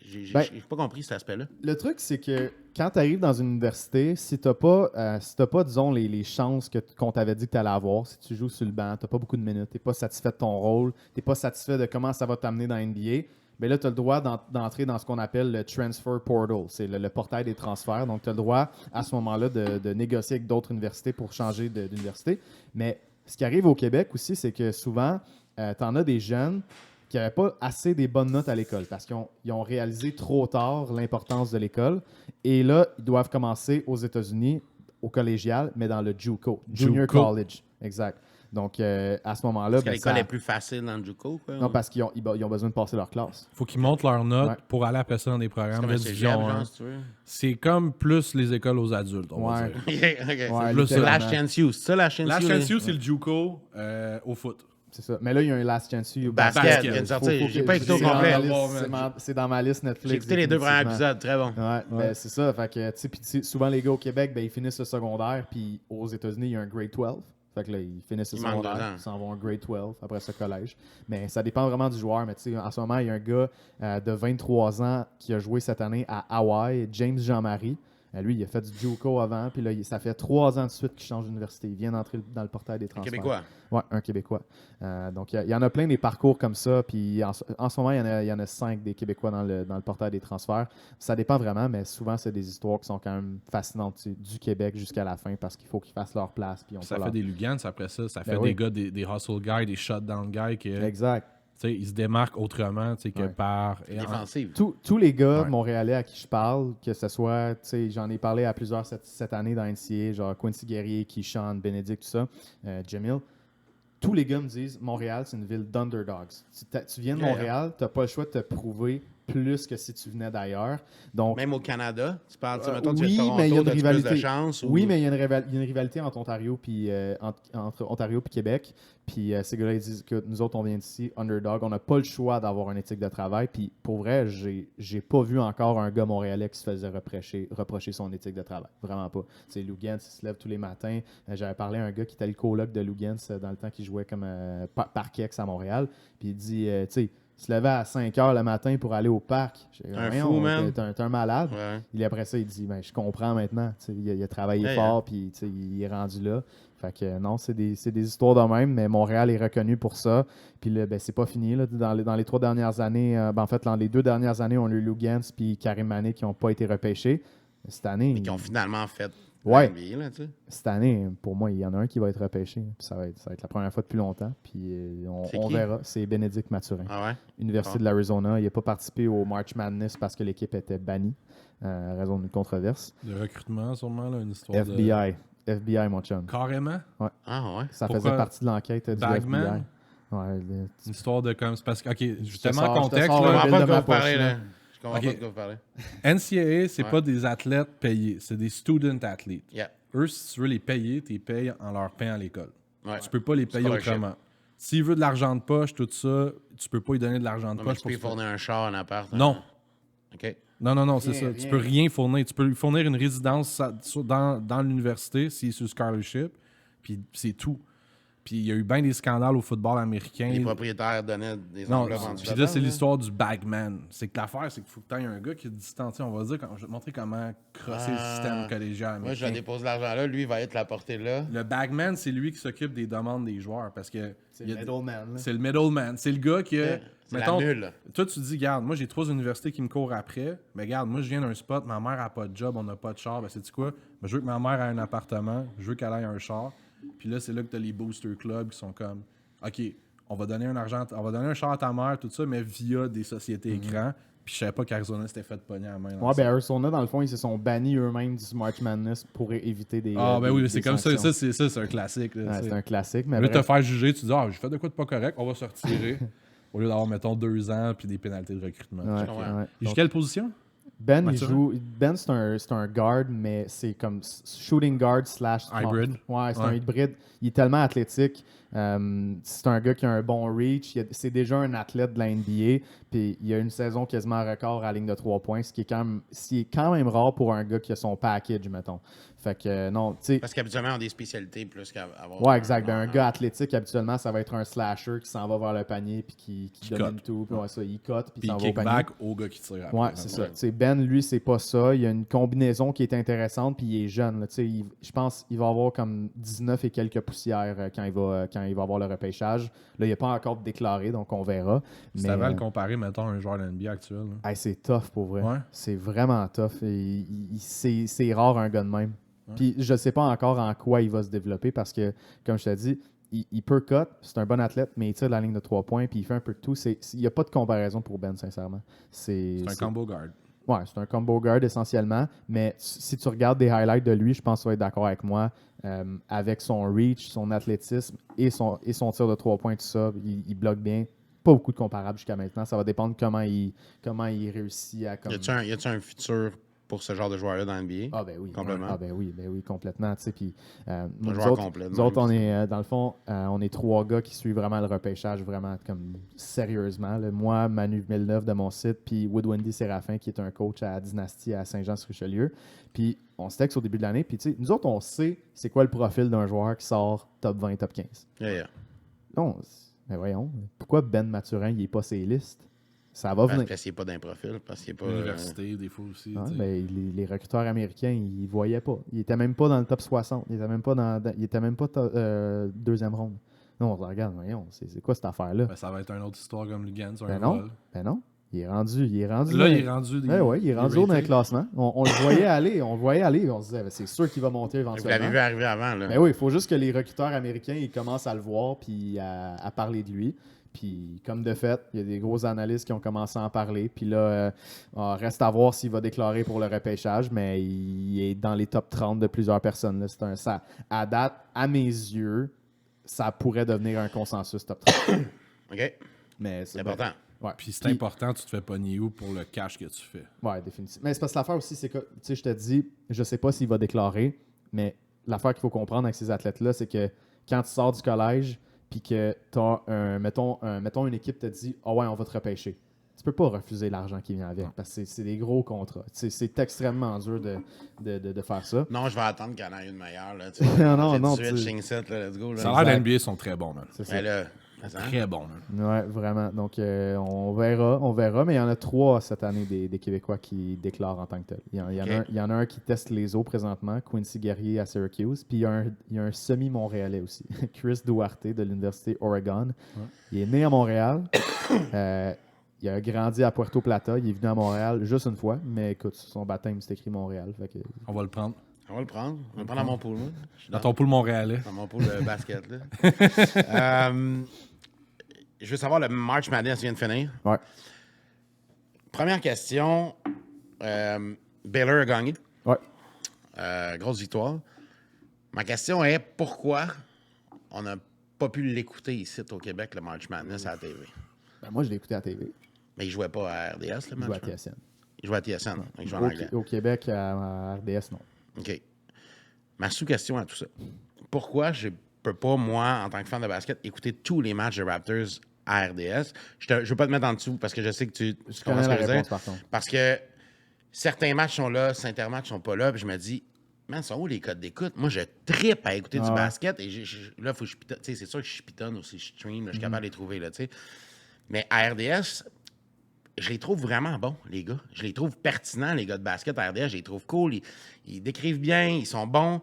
J'ai pas compris cet aspect-là. Le truc, c'est que quand tu arrives dans une université, si tu n'as pas, disons, les chances qu'on t'avait dit que tu allais avoir, si tu joues sur le banc, tu n'as pas beaucoup de minutes, tu n'es pas satisfait de ton rôle, tu n'es pas satisfait de comment ça va t'amener dans NBA, bien là, tu as le droit d'entrer dans ce qu'on appelle le transfer portal. C'est le portail des transferts. Donc, tu as le droit, à ce moment-là, de négocier avec d'autres universités pour changer d'université. Mais ce qui arrive au Québec aussi, c'est que souvent, tu en as des jeunes qui n'avaient pas assez des bonnes notes à l'école parce qu'ils ont réalisé trop tard l'importance de l'école. Et là, ils doivent commencer aux États-Unis, au collégial, mais dans le JUCO, Junior JUCO. College. Exact. Donc, à ce moment-là... Parce que ben, l'école ça- est plus facile dans le JUCO, quoi. Non, parce qu'ils ont besoin de passer leur classe. Faut qu'ils montent leurs notes Ouais. pour aller après ça dans des C'est programmes comme de un cégep, division genre, 1. si tu veux. C'est comme plus les écoles aux adultes, on va Ouais. dire. OK. Ouais, plus C'est ça. Last Chance U. C'est ça, Last Chance U? La là? Chance U, c'est le JUCO au foot. C'est ça. Mais là, il y a un Last Chance U. Basket, Basket. il vient de Faut sortir. que- J'ai pas écouté au c'est dans complet. ma liste- Bon, c'est man. c'est dans ma liste Netflix. J'ai écouté les 2 premiers définitivement. épisodes, très bon. Ouais, ben, c'est ça. Fait que, tu sais, puis tu sais, souvent, les gars au Québec, ben, ils finissent le secondaire, puis aux États-Unis, il y a un grade 12. Fait que là, ils finissent le Il manque 2 secondaire, ans. ils s'en vont en grade 12, après ce collège. Mais ça dépend vraiment du joueur. Mais tu sais, en ce moment, il y a un gars de 23 ans qui a joué cette année à Hawaï, James Jean-Marie. Lui, il a fait du JUCO avant, puis là, ça fait 3 ans de suite qu'il change d'université. Il vient d'entrer dans le portail des transferts. Québécois. Ouais, un Québécois. Donc, il y en a plein des parcours comme ça. Puis en ce moment, il y en a 5 des Québécois dans le portail des transferts. Ça dépend vraiment, mais souvent, c'est des histoires qui sont quand même fascinantes tu sais, du Québec jusqu'à la fin parce qu'il faut qu'ils fassent leur place. Puis ils ont Ça pas fait leur- des Lugans, après ça fait oui. des gars, des hustle guys, des shutdown guys qui Exact. ils se démarquent autrement que Ouais. par. Défensive. Tous les gars Ouais. montréalais à qui je parle, que ce soit, tu sais, j'en ai parlé à plusieurs cette année dans NCA, genre Quincy Guerrier, Keyshawn, Bénédicte, tout ça, Jamil. Tous les gars me disent Montréal, c'est une ville d'underdogs. Tu viens de Yeah. Montréal, tu n'as pas le choix de te prouver plus que si tu venais d'ailleurs. Donc, Même au Canada, tu parles, tu sais, mettons, tu oui, viens de Toronto, mais il y a une t'as-tu rivalité. plus de chance? Oui, mais il y a une rivalité entre Ontario puis entre Ontario puis Québec. Puis ces gars-là, ils disent que nous autres, on vient d'ici, underdog. On n'a pas le choix d'avoir une éthique de travail. Puis pour vrai, j'ai pas vu encore un gars montréalais qui se faisait reprocher son éthique de travail. Vraiment pas. C'est Lou Gantz, il se lève tous les matins. J'avais parlé à un gars qui était le coloc de Lou Gantz dans le temps qu'il jouait comme Parkex à Montréal. Puis il dit, tu sais, il se levait à 5 h le matin pour aller au parc. J'ai dit, Un voyons, fou, man. t'es un malade. Ouais. Et après ça, il dit ben, je comprends maintenant. Tu sais, il a travaillé Ouais, fort, puis tu sais, il est rendu là. Fait que non, c'est des histoires de même, mais Montréal est reconnu pour ça. Puis là, ben, c'est pas fini. Là. Dans les 3 dernières années, en fait, dans les 2 dernières années, on a eu Lou Gantz puis Karim Mané qui n'ont pas été repêchés. Cette année, Qui ont finalement fait Ouais. NBA, là, tu sais. cette année, pour moi, il y en a un qui va être repêché. Puis ça va être la première fois depuis longtemps. Puis C'est on qui? verra. C'est Bénédicte Mathurin. Ah ouais? Université de l'Arizona. Il n'a pas participé au March Madness parce que l'équipe était bannie à raison d'une controverse. De recrutement, sûrement, là, une histoire de... FBI. FBI, mon chum. Carrément? Ah ouais? Ça Pourquoi? faisait partie de l'enquête du Bagman? FBI. Ouais, Une histoire de comme... C'est parce que, OK, te justement, sors- je te contexte, sors Je là, un comprends bill pas de de quoi ma vous parlez, poche, là. là. Je comprends Ok. pas de quoi vous parlez. NCAA, c'est Ouais. pas des athlètes payés, c'est des student athletes. Yeah. Eux, si tu veux les payer, tu les payes en leur payant à l'école. Ouais. Tu peux pas les payer Scholarship. autrement. S'il veut de l'argent de poche, tout ça, tu peux pas lui donner de l'argent de Non, mais poche tu pour peux lui se faire- fournir un char, un appart. Non. OK. Non, c'est Rien, ça. rien. Tu peux rien fournir. Tu peux lui fournir une résidence dans l'université s'il est sur scholarship, puis c'est tout. Puis il y a eu bien des scandales au football américain. Les propriétaires donnaient des Non, enveloppes en puis dessous là, c'est l'histoire du bagman. C'est que l'affaire, c'est qu'il faut que tu aies un gars qui est distancié. On va dire, je vais te montrer comment crosser le système collégial Moi, je américain. dépose l'argent là. Lui, il va être la portée là. Le bagman, c'est lui qui s'occupe des demandes des joueurs parce que C'est il y le a- middleman. là. c'est le middleman. C'est le gars qui a. C'est la nulle. Toi, tu dis, regarde, moi, j'ai 3 universités qui me courent après. Mais regarde, moi, je viens d'un spot, ma mère a pas de job, on n'a pas de char. Ben, sais-tu quoi? Ben, je veux que ma mère ait un appartement, je veux qu'elle ait un char. Puis là, c'est là que tu as les booster clubs qui sont comme, OK, on va donner un char à ta mère, tout ça, mais via des sociétés écrans. Puis je savais pas qu'Arizona s'était fait pogner à la main. dans Ouais, ça. ben Arizona, dans le fond, ils se sont bannis eux-mêmes du March Madness pour éviter des. Ah, ben des- oui, des c'est comme ça. sanctions. C'est un classique. Là, Ouais, tu sais. c'est un classique. Mais Au lieu de te bref. faire juger, tu dis, j'ai fait de quoi de pas correct, on va se retirer. Au lieu d'avoir, mettons, 2 ans puis des pénalités de recrutement. Ouais, comprends. ouais. Il joue Donc, quelle position? Ben, il Mathurin? joue. Ben, c'est un guard, mais c'est comme shooting guard slash. Hybrid. Ouais, c'est Ouais. un hybride. Il est tellement athlétique. C'est un gars qui a un bon reach. C'est déjà un athlète de la NBA. Puis il a une saison quasiment record à la ligne de 3 points, ce qui est quand même rare pour un gars qui a son package, mettons. Fait que non, tu sais. Parce qu'habituellement, on a des spécialités plus qu'avoir. Ouais, exact. Ben, un gars athlétique, habituellement, ça va être un slasher qui s'en va vers le panier puis qui domine cut. tout. Puis ouais, ça, il cut puis Puis s'en il va au kick panier. back au gars qui tire après. Ouais, c'est ça. Tu sais, Ben, lui, c'est pas ça. Il y a une combinaison qui est intéressante, puis il est jeune. Là. Tu sais, je pense qu'il va avoir comme 19 et quelques poussières quand il va avoir le repêchage. Là, il n'est pas encore déclaré, donc on verra. Si Mais t'avais à le comparer, mettons, à un joueur de NBA actuel. là. hey, c'est tough pour vrai. Ouais. C'est vraiment tough. Et c'est rare un gars de même. Puis je sais pas encore en quoi il va se développer parce que, comme je t'ai dit, il peut cut, c'est un bon athlète, mais il tire la ligne de 3 points, puis il fait un peu de tout. Il n'y a pas de comparaison pour Ben, sincèrement. C'est un combo guard. Ouais, c'est un combo guard essentiellement, mais si tu regardes des highlights de lui, je pense que tu vas être d'accord avec moi. Avec son reach, son athlétisme et son tir de 3 points, tout ça, il bloque bien. Pas beaucoup de comparables jusqu'à maintenant. Ça va dépendre comment il réussit à. Comme... Y a-tu un futur pour ce genre de joueur-là dans l'NBA? Ah ben oui. Complètement. Ah ben oui, complètement. Tu sais, puis, nous joueur autres, complet, de nous autres, même. on est, dans le fond, on est 3 gars qui suivent vraiment le repêchage, vraiment comme sérieusement. Là. Moi, Manu Villeneuve de mon site, puis Woodwendy Séraphin, qui est un coach à Dynastie à Saint-Jean-sur-Richelieu. Puis on se texte au début de l'année, puis tu sais, nous autres, on sait c'est quoi le profil d'un joueur qui sort top 20, top 15. Yeah. Non, mais voyons, pourquoi Ben Mathurin, il n'est pas ses listes? Ça va venir. Parce qu'il n'est pas d'un profil, parce qu'il n'est pas. L'université, des fois aussi. Ouais, tu sais. ben, les recruteurs américains, ils ne voyaient pas. Ils n'étaient même pas dans le top 60. Ils n'étaient même pas deuxième ronde. Non, on se regarde, voyons, c'est quoi cette affaire-là? Ben, ça va être une autre histoire comme Lugan sur Ben un non, vol. ben non. Il est rendu. Là, il est rendu. Ouais, il est rendu haut dans le classement. On le voyait aller. On se disait, ben, c'est sûr qu'il va monter Vous l'avez éventuellement. vu arriver avant, là. Ben oui, il faut juste que les recruteurs américains ils commencent à le voir puis à parler de lui. Puis, comme de fait, il y a des gros analystes qui ont commencé à en parler. Puis là, reste à voir s'il va déclarer pour le repêchage, mais il est dans les top 30 de plusieurs personnes. Là. Ça, à date, à mes yeux, ça pourrait devenir un consensus top 30. OK? Mais C'est important. Ouais. Puis c'est important, tu te fais pogner où pour le cash que tu fais. Ouais, définitivement. Mais c'est parce que l'affaire aussi, c'est que, tu sais, je te dis, je sais pas s'il va déclarer, mais l'affaire qu'il faut comprendre avec ces athlètes-là, c'est que quand tu sors du collège, puis que t'as mettons une équipe te dit « Ah ouais, on va te repêcher », tu peux pas refuser l'argent qui vient avec, parce que c'est des gros contrats. C'est extrêmement dur de faire ça. Non, je vais attendre qu'il y en ait une meilleure, là. Tu Non, J'ai 18, je signe 7, là, let's go, là. Ça a l'air d'NBA sont très bons, man. C'est ça. Ben là, attends. Très bons, man. Ouais, vraiment. Donc, on verra. Mais il y en a 3 cette année des Québécois qui déclarent en tant que tel. Il y en a un qui teste les eaux présentement, Quincy Guerrier à Syracuse. Puis il y a un semi-montréalais aussi, Chris Duarte de l'Université Oregon. Ouais. Il est né à Montréal. il a grandi à Puerto Plata. Il est venu à Montréal juste une fois. Mais écoute, sur son baptême, c'est écrit Montréal. Fait que... On va le prendre. On va le prendre. On va le prendre dans mon pool. Moi. Je suis Dans ton pool montréalais. dans mon pool de basket. Là. Je veux savoir, le March Madness vient de finir. Ouais. Première question. Baylor a gagné. Ouais. Grosse victoire. Ma question est pourquoi on n'a pas pu l'écouter ici au Québec, le March Madness à la TV? Ben, moi, je l'ai écouté à la TV. Mais il jouait pas à RDS, le Je March joue à Madness. TSN. Il jouait à TSN. Il jouait en anglais. Au Québec, à RDS, non. OK. Ma sous-question à tout ça. Pourquoi je peux pas, moi, en tant que fan de basket, écouter tous les matchs de Raptors à RDS? Je veux pas te mettre en dessous parce que je sais que tu comprends connais ce la que je veux réponse, dire. par contre. Parce que certains matchs sont là, certains matchs sont pas là, puis je me dis, man, sont où les codes d'écoute? Moi, je trippe à écouter du ouais. basket et là, faut que je pitonne. Tu sais, c'est sûr que je pitonne aussi, je stream, là, je suis capable de les trouver, là, tu sais. Mais à RDS, je les trouve vraiment bons, les gars. Je les trouve pertinents, les gars de basket à RDS. Je les trouve cool. Ils décrivent bien, ils sont bons.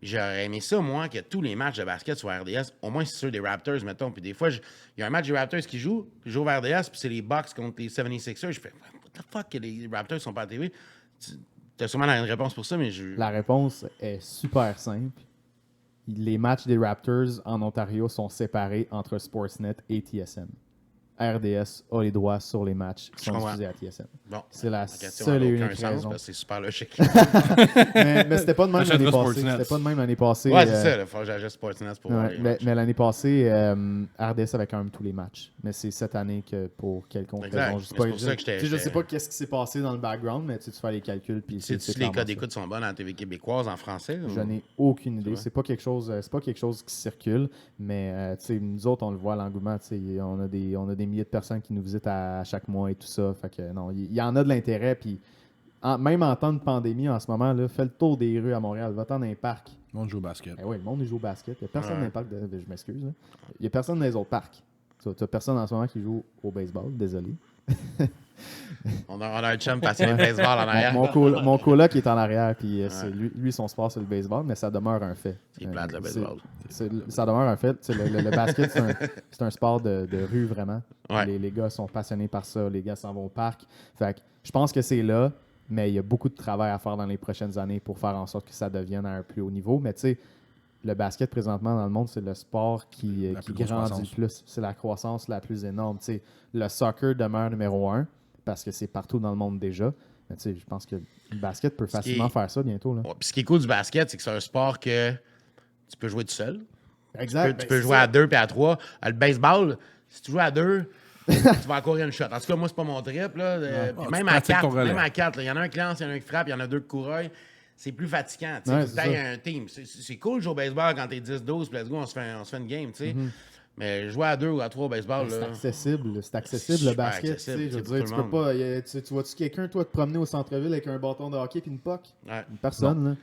J'aurais aimé ça, moi, que tous les matchs de basket soient à RDS. Au moins, c'est sûr des Raptors, mettons. Puis des fois, il y a un match des Raptors qui joue, puis je joue à RDS, puis c'est les Bucks contre les 76ers. Je fais, what the fuck, que les Raptors sont pas à TV? Tu as sûrement une réponse pour ça, mais je... La réponse est super simple. Les matchs des Raptors en Ontario sont séparés entre Sportsnet et TSN. RDS a les droits sur les matchs qui sont comprends. diffusés à TSN. Bon, C'est la question seule n'a et aucun unique sens, raison. parce que c'est super logique. mais c'était pas de même Achète l'année le passée. Sportsnet. C'était pas de même l'année passée. Ouais, c'est ça. Il faut que j'ajoute Sportsnet pour voir Ouais, les mais matchs. l'année passée, RDS avait quand même tous les matchs. Mais c'est cette année que pour quelconque Exact. raison, Mais c'est pour ça que j'étais- je sais pas qu'est-ce qui s'est passé dans le background, mais tu fais les calculs. Puis Si c'est les clairement codes ça. d'écoute sont bonnes à la TV québécoise en français? Je ou- n'ai aucune idée. Ouais. C'est pas quelque chose qui circule, mais tu sais, nous autres, on le voit à l'engouement. Tu sais, on a des milliers de personnes qui nous visitent à chaque mois et tout ça. Fait que non, il y en a de l'intérêt. Puis même en temps de pandémie, en ce moment, là, fais le tour des rues à Montréal, va-t'en dans les parcs. Le monde joue au basket. Eh oui, le monde il joue au basket. Il n'y a personne Ouais. dans les parcs. Je m'excuse. Hein. Il n'y a personne dans les autres parcs. Tu n'as personne en ce moment qui joue au baseball, désolé. On a un chum passionné de baseball en arrière. Mon coloc est en arrière, puis c'est lui, son sport, c'est le baseball, mais ça demeure un fait. C'est plate, le baseball. Ça demeure un fait. Tu sais, le basket, c'est un sport de rue, vraiment. Ouais. Les gars sont passionnés par ça. Les gars s'en vont au parc. Fait que je pense que c'est là, mais il y a beaucoup de travail à faire dans les prochaines années pour faire en sorte que ça devienne à un plus haut niveau. Mais tu sais, le basket, présentement, dans le monde, c'est le sport qui plus grosse grandit croissance. le plus. C'est la croissance la plus énorme. Tu sais, le soccer demeure numéro 1 parce que c'est partout dans le monde déjà. Mais tu sais, je pense que le basket peut facilement faire ça bientôt. Là. Ouais, puis ce qui est cool du basket, c'est que c'est un sport que tu peux jouer tout seul. Exact. Tu peux jouer à 2 puis à 3. Le baseball, si tu joues à 2, tu vas encore une shot. En tout cas, moi, c'est pas mon trip. Là. Puis tu même à pratiques 4, ton relais. même à 4, il y en a un qui lance, il y en a un qui frappe, il y en a 2 qui courent. C'est plus fatigant. Tu sais, Ouais, faut que c'est t'ailles ça. un team. C'est cool de jouer au baseball quand t'es 10-12, puis let's go, on se fait une game. Tu sais. Mais jouer à 2 ou à 3 au baseball, C'est là. accessible. C'est accessible, C'est le super basket. accessible, Tu sais, je veux pour dire, tout tu le peux pas. Tu vois-tu quelqu'un, toi, te promener au centre-ville avec un bâton de hockey et une puck? Ouais. Personne, là.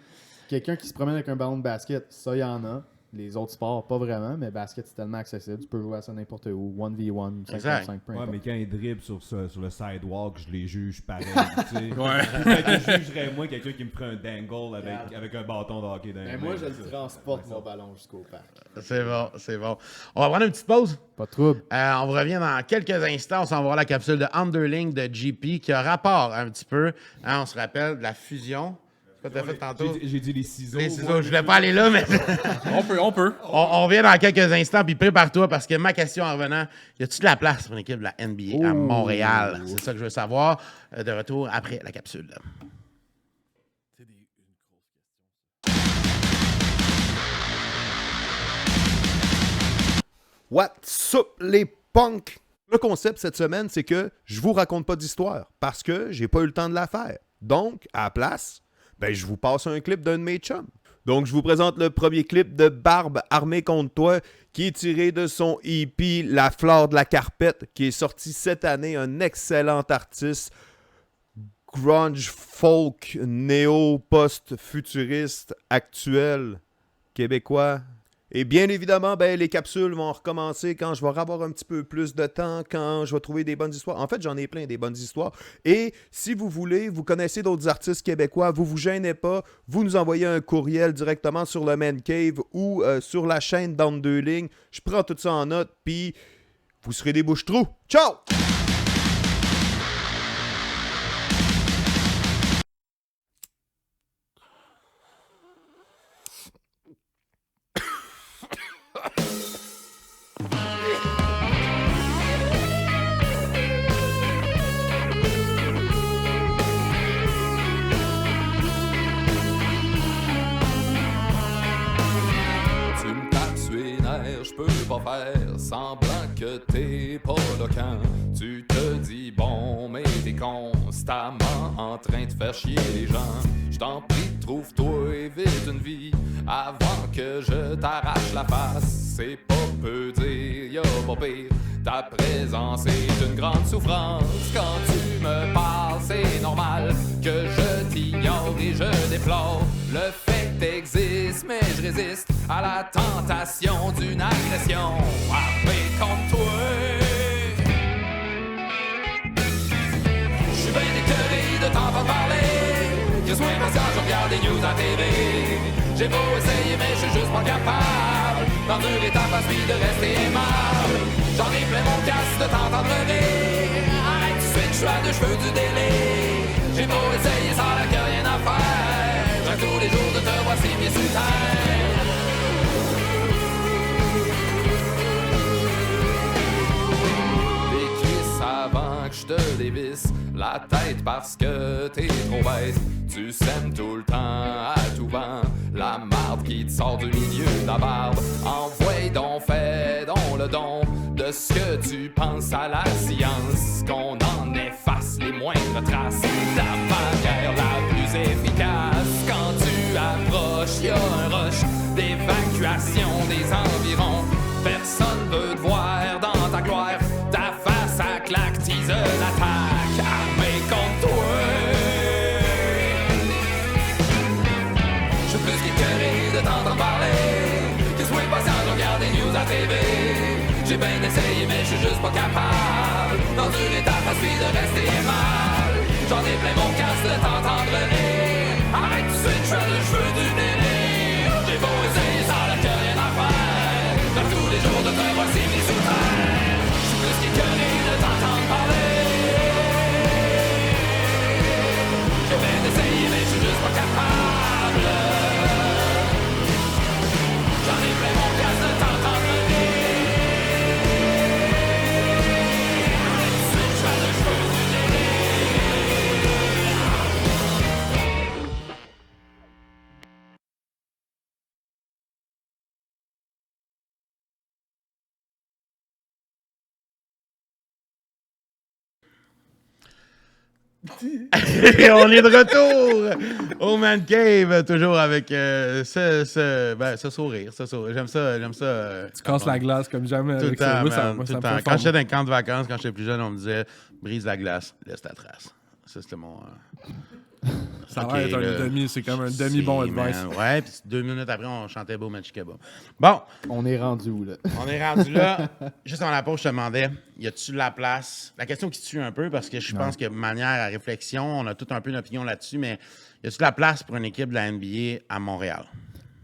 Quelqu'un qui se promène avec un ballon de basket, ça, il y en a. Les autres sports, pas vraiment, mais basket, c'est tellement accessible. Tu peux jouer à ça n'importe où. 1v1, 5 Exact. contre 5, peu Ouais, importe. mais quand ils dribblent sur le sidewalk, je les juge pareil. Tu sais. Fait que je jugerais moins quelqu'un qui me ferait un dangle avec un bâton de hockey dans les mains, ça. transporte, mon ballon, jusqu'au parc. C'est bon, c'est bon. On va prendre une petite pause. Pas de trouble. On vous revient dans quelques instants. On s'en va voir la capsule de Underling de GP qui a rapport un petit peu. Hein, on se rappelle de la fusion. C'est quoi t'as fait tantôt? J'ai dit les ciseaux. Les moi. ciseaux. Je voulais pas aller là, mais On peut. on revient dans quelques instants. Puis prépare-toi parce que ma question en revenant, y a-tu de la place pour une équipe de la NBA à Montréal? C'est ça que je veux savoir. De retour après la capsule. What's up les punks? Le concept cette semaine, c'est que je vous raconte pas d'histoire parce que j'ai pas eu le temps de la faire. Donc, à la place, je vous passe un clip d'un de mes chums. Donc, je vous présente le premier clip de Barbe armée contre toi qui est tiré de son EP La Flore de la Carpette qui est sorti cette année. Un excellent artiste grunge, folk, néo, post-futuriste, actuel, québécois. Et bien évidemment, les capsules vont recommencer quand je vais avoir un petit peu plus de temps, quand je vais trouver des bonnes histoires. En fait, j'en ai plein des bonnes histoires. Et si vous voulez, vous connaissez d'autres artistes québécois, vous vous gênez pas, vous nous envoyez un courriel directement sur le Man Cave ou sur la chaîne Down 2 lignes. Je prends tout ça en note, puis vous serez des bouches-trous. Ciao! pas faire semblant que t'es pas là quand tu te dis bon, mais t'es constamment en train de faire chier les gens. Je t'en prie, trouve-toi vite une vie avant que je t'arrache la face. C'est pas peu dire, y'a pas pire. Ta présence est une grande souffrance. Quand tu me parles, c'est normal que je t'ignore et je déplore le fait que t'existes, mais je résiste à la tentation d'une agression armée contre toi. Je suis bien écœuré de t'entendre parler. Que sois impatient, je regarde des news à TV. J'ai beau essayer, mais je suis juste pas capable d'endurer ta face puis de rester aimable. J'en ai plein mon casque de t'entendre rire. Arrête tout de suite, je suis à 2 cheveux du délai. J'ai beau essayer, ça n'a que rien à faire. Je rêve tous les jours de te voir ses pieds sur terre. Des cuisses avant que je te dévisse la tête parce que t'es trop bête. Tu sèmes tout le temps à tout vent la marde qui te sort du milieu de la barbe. Envoie donc, fais donc le don de ce que tu penses à la science, qu'on en efface les moindres traces. La manière la plus efficace quand tu approches, y'a un rush d'évacuation des environs. Personne veut te voir dans ta gloire, ta face à claque, tease l'attaque, armée contre toi. Je suis plus qu'écœuré de t'entendre parler. Que sois patient de regarder news à TV. J'ai bien essayé mais je suis juste pas capable d'endurer ta face puis de rester aimable. J'en ai plein mon casque de t'entendre rire. Arrête tout de suite, je suis à 2 cheveux du délire. J'ai beau essayer, ça n'a que rien à faire. Comme tous les jours de te voir s'y mis sous terre. Je suis plus qu'écœuré de t'entendre parler. J'ai bien essayé mais je suis juste pas capable. J'en ai plein mon casque de t'entendre rire. Et on est de retour au Man Cave, toujours avec ce sourire. J'aime ça. Tu casses la glace comme jamais. Tout le Avec temps, ça. Moi, ça- man, moi, tout ça le me temps. fait Quand fort. j'étais dans un camp de vacances, quand j'étais plus jeune, on me disait brise la glace, laisse ta trace. Ça, c'était mon. Ça Ok, va être là. un demi, c'est comme un demi-bon C'est, advice. man. Ouais, puis 2 minutes après, on chantait Beau Machikaba. Bon, On est rendu où, là? on est rendu là. Juste avant la pause, je te demandais, y a-tu de la place? La question qui tue un peu, parce que je pense que manière à réflexion, on a tout un peu une opinion là-dessus, mais y a-tu de la place pour une équipe de la NBA à Montréal?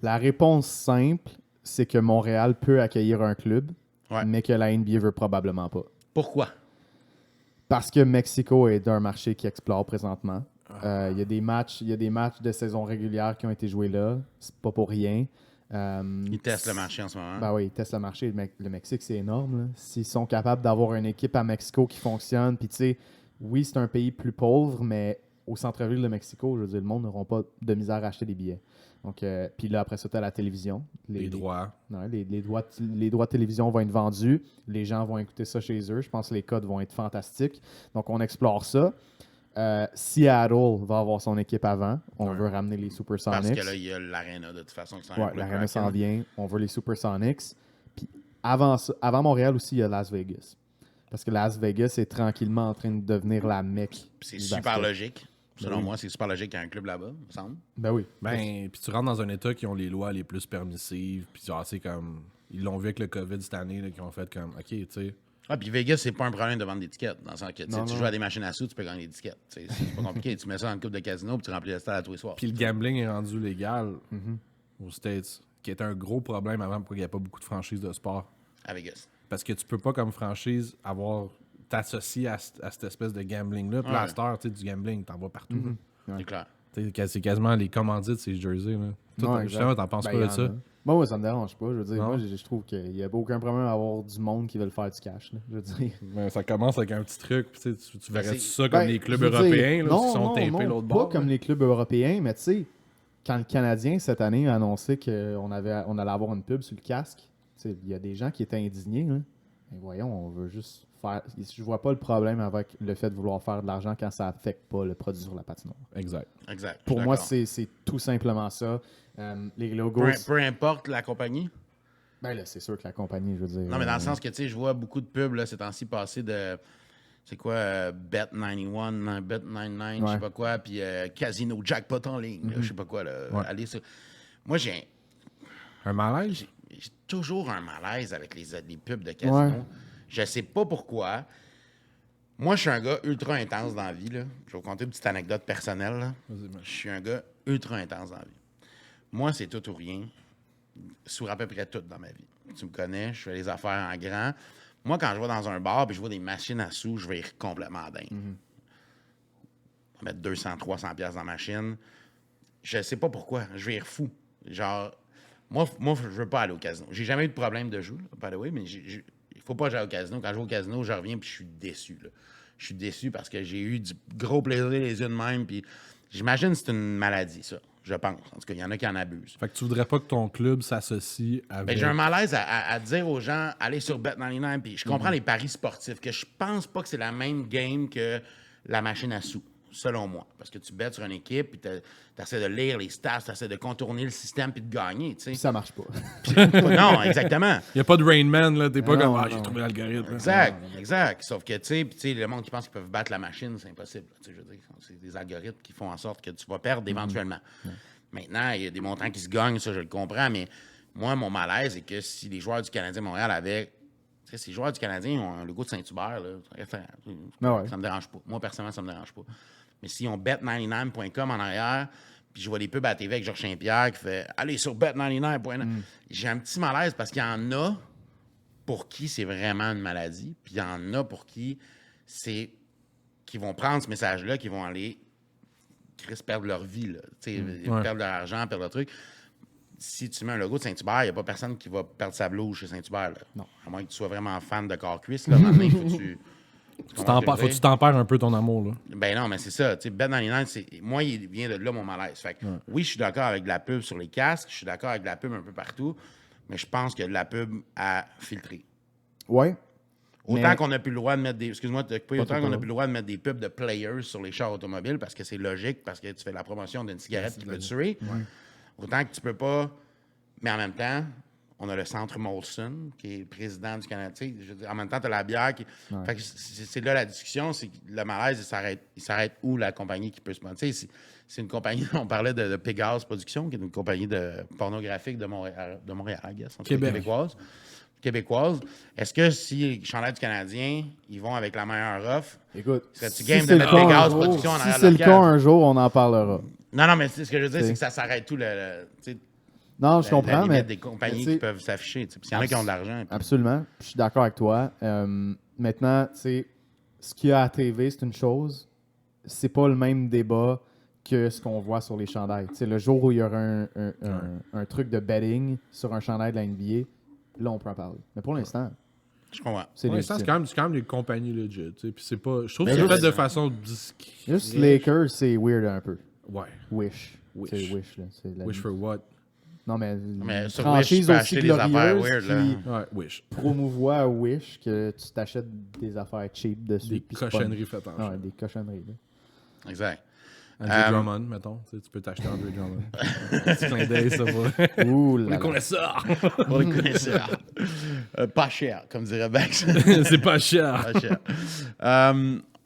La réponse simple, c'est que Montréal peut accueillir un club, Ouais. mais que la NBA veut probablement pas. Pourquoi? Parce que Mexico est un marché qui explore présentement. Il y a des matchs de saison régulière qui ont été joués là. C'est pas pour rien. Ils testent le marché en ce moment. Ben oui, ils testent le marché. Le Mexique, c'est énorme, là. S'ils sont capables d'avoir une équipe à Mexico qui fonctionne, puis tu sais, oui, c'est un pays plus pauvre, mais au centre-ville de Mexico, je veux dire, le monde n'aura pas de misère à acheter des billets. Donc, puis là, après ça, tu as la télévision. Les droits. Ouais, les droits de télévision vont être vendus. Les gens vont écouter ça chez eux. Je pense que les codes vont être fantastiques. Donc, on explore ça. Seattle va avoir son équipe avant. On veut ramener les Supersonics. Parce que là, il y a l'Arena de toute façon qui s'en vient Ouais, pour le l'Arena s'en Kraken. vient. On veut les Supersonics. Puis avant Montréal aussi, il y a Las Vegas. Parce que Las Vegas est tranquillement en train de devenir la Mecque. C'est du super basket. logique. Selon moi, c'est super logique qu'il y ait un club là-bas, il me semble. Ben oui. Ben, puis tu rentres dans un état qui ont les lois les plus permissives, puis genre, c'est comme. Ils l'ont vu avec le COVID cette année, là, qui ont fait comme, OK, tu sais. Ah, puis Vegas, c'est pas un problème de vendre des tickets. Dans le sens que tu sais, Non, tu non. joues à des machines à sous, tu peux gagner des tickets. Tu sais, c'est pas compliqué. Tu mets ça dans une coupe de casino, puis tu remplis le stade à tous les soirs. Puis le gambling est rendu légal aux States, qui était un gros problème avant pourquoi il n'y a pas beaucoup de franchises de sport. À Vegas. Parce que tu peux pas, comme franchise, t'associer à cette espèce de gambling-là. Puis là, à Ouais. cette heure, tu sais, du gambling, t'en vois partout. là. C'est clair. Tu sais, c'est quasiment les commandites, ces jerseys. Là. Toi, Ouais, justement, exact. t'en penses Ben, pas y de en ça? a. Moi, ça me dérange pas. Je veux dire, Non? moi, je trouve qu'il n'y a aucun problème à avoir du monde qui veut le faire du cash. Là. Je veux dire. Ben, ça commence avec un petit truc. Puis, tu sais, tu verrais c'est- ça comme Ben, les clubs je veux dire, européens là, non, qui sont non, tapés non, l'autre pas bord. comme là. les clubs européens, mais tu sais, quand le Canadien, cette année, a annoncé qu'on allait avoir une pub sur le casque, Il y a des gens qui étaient indignés. Là. Mais voyons, on veut juste faire... Je vois pas le problème avec le fait de vouloir faire de l'argent quand ça affecte pas le produit sur la patinoire. Exact. Exact. Pour moi, D'accord. c'est tout simplement ça. Les logos... Peu importe la compagnie. Ben là, c'est sûr que la compagnie, je veux dire... Non, mais dans le sens que, tu sais, je vois beaucoup de pubs, là, ces temps-ci passer de... C'est quoi, Bet91, Bet99, je sais pas quoi, puis Casino Jackpot en ligne, là, je sais pas quoi, là. Allez sur... Moi, j'ai Un malaise? toujours un malaise avec les pubs de casino. Ouais. Je sais pas pourquoi. Moi, je suis un gars ultra intense dans la vie, là. Je vais vous conter une petite anecdote personnelle, là. Je suis un gars ultra intense dans la vie. Moi, c'est tout ou rien. Sur à peu près tout dans ma vie. Tu me connais, je fais les affaires en grand. Moi, quand je vais dans un bar et je vois des machines à sous, je vais rire complètement dingue. On va mettre 200, 300 pièces dans la machine. Je sais pas pourquoi. Je vais rire fou. Genre, moi, je veux pas aller au casino. J'ai jamais eu de problème de jeu, là, by the way, mais il faut pas que j'aille au casino. Quand je vais au casino, je reviens et je suis déçu. Là. Je suis déçu parce que j'ai eu du gros plaisir les yeux de même. Puis j'imagine que c'est une maladie, ça. Je pense. En tout cas, il y en a qui en abusent. Fait que tu voudrais pas que ton club s'associe avec... Ben, j'ai un malaise à dire aux gens, allez sur Bet99, puis je comprends les paris sportifs, que je pense pas que c'est la même game que la machine à sous, selon moi. Parce que tu bets sur une équipe, puis tu essaies de lire les stats, tu essaies de contourner le système, puis de gagner, tu Puis sais. ça marche pas. Non, exactement. Il n'y a pas de Rain Man, là. T'es pas Non, comme, non, j'ai non. trouvé l'algorithme. Exact. Sauf que, tu sais, le monde qui pense qu'ils peuvent battre la machine, c'est impossible. Tu sais, je veux dire, c'est des algorithmes qui font en sorte que tu vas perdre éventuellement. Maintenant, il y a des montants qui se gagnent, ça, je le comprends, mais moi, mon malaise est que si les joueurs du Canadien Montréal avaient... Tu sais, si les joueurs du Canadien ont un logo de Saint-Hubert, là, ça me dérange pas. Moi, personnellement, ça me dérange pas. Mais si on bet99.com en arrière, puis je vois les pubs à la TV avec Georges Saint-Pierre qui fait « Allez sur bet99.com J'ai un petit malaise parce qu'il y en a pour qui c'est vraiment une maladie, puis il y en a pour qui c'est... qui vont prendre ce message-là, qui vont aller... perdre leur vie, là. Perdre leur argent, perdre leur truc. Si tu mets un logo de Saint-Hubert, il n'y a pas personne qui va perdre sa blouse chez Saint-Hubert. Là. Non. À moins que tu sois vraiment fan de corps-cuisse. Là, maintenant, faut que tu Faut que tu tempères un peu ton amour, là. Ben non, mais c'est ça. Bet99, moi, il vient de là mon malaise. Fait que, oui, je suis d'accord avec de la pub sur les casques, je suis d'accord avec de la pub un peu partout, mais je pense qu'il y a de la pub à filtrer. Ouais. Autant Mais- qu'on n'a plus le droit de mettre des. Excuse-moi de te couper, autant tout qu'on n'a le plus le droit de mettre des pubs de players sur les chars automobiles parce que c'est logique, parce que tu fais la promotion d'une cigarette qui peut te tuer. Autant que tu peux pas. Mais en même temps, on a le centre Molson, qui est le président du Canada. Tu sais, je veux dire, en même temps, tu as la bière qui. Fait que c'est là la discussion, c'est que le malaise, il s'arrête où la compagnie qui peut se. Tu sais, c'est une compagnie, on parlait de Pegasus Productions, qui est une compagnie de pornographique de Montréal, I guess, en tout cas, Québec. québécoise. Est-ce que si les chandails du Canadien, ils vont avec la meilleure offre, Écoute, serais-tu game de c'est le mettre cas Pegasus un jour- Productions en si arrière de c'est la le cage? cas un jour, on en parlera. Non, mais ce que je veux dire, C'est- c'est que ça s'arrête tout tu sais, Non, je la comprends, mais... limite des compagnies mais tu sais, qui peuvent s'afficher. Tu sais. Puis s'il y en a qui ont de l'argent. puis- Absolument. Je suis d'accord avec toi. Maintenant, tu sais, ce qu'il y a à la TV, c'est une chose. C'est pas le même débat que ce qu'on voit sur les chandails. Tu sais, le jour où il y aura un truc de betting sur un chandail de la NBA, là, on peut en parler. Mais pour l'instant, Je comprends. c'est Pour l'instant, légitime. c'est quand même des compagnies legit, tu sais. Puis c'est pas... Je trouve Mais que c'est juste- fait de façon discrète. Juste Lakers, c'est weird un peu. Ouais. Wish. Wish. C'est Wish, là. C'est la Wish for what? Non, mais, Mais une sur franchise Wish, tu peux aussi acheter des affaires glorieuse weird, là. qui Ouais, Wish. promouvoit à Wish que tu t'achètes des affaires cheap dessus. Des puis c'est pas- cochonneries faites en Ouais, chaîne. des cochonneries. Là. Exact. Andrew Drummond, mettons. Tu sais, tu peux t'acheter Andrew Drummond. Petit clin d'œil, ça va. Ouh là là. connaisseurs! Pour les connaisseurs. Pas cher, comme dirait Bex. C'est pas cher. Pas cher.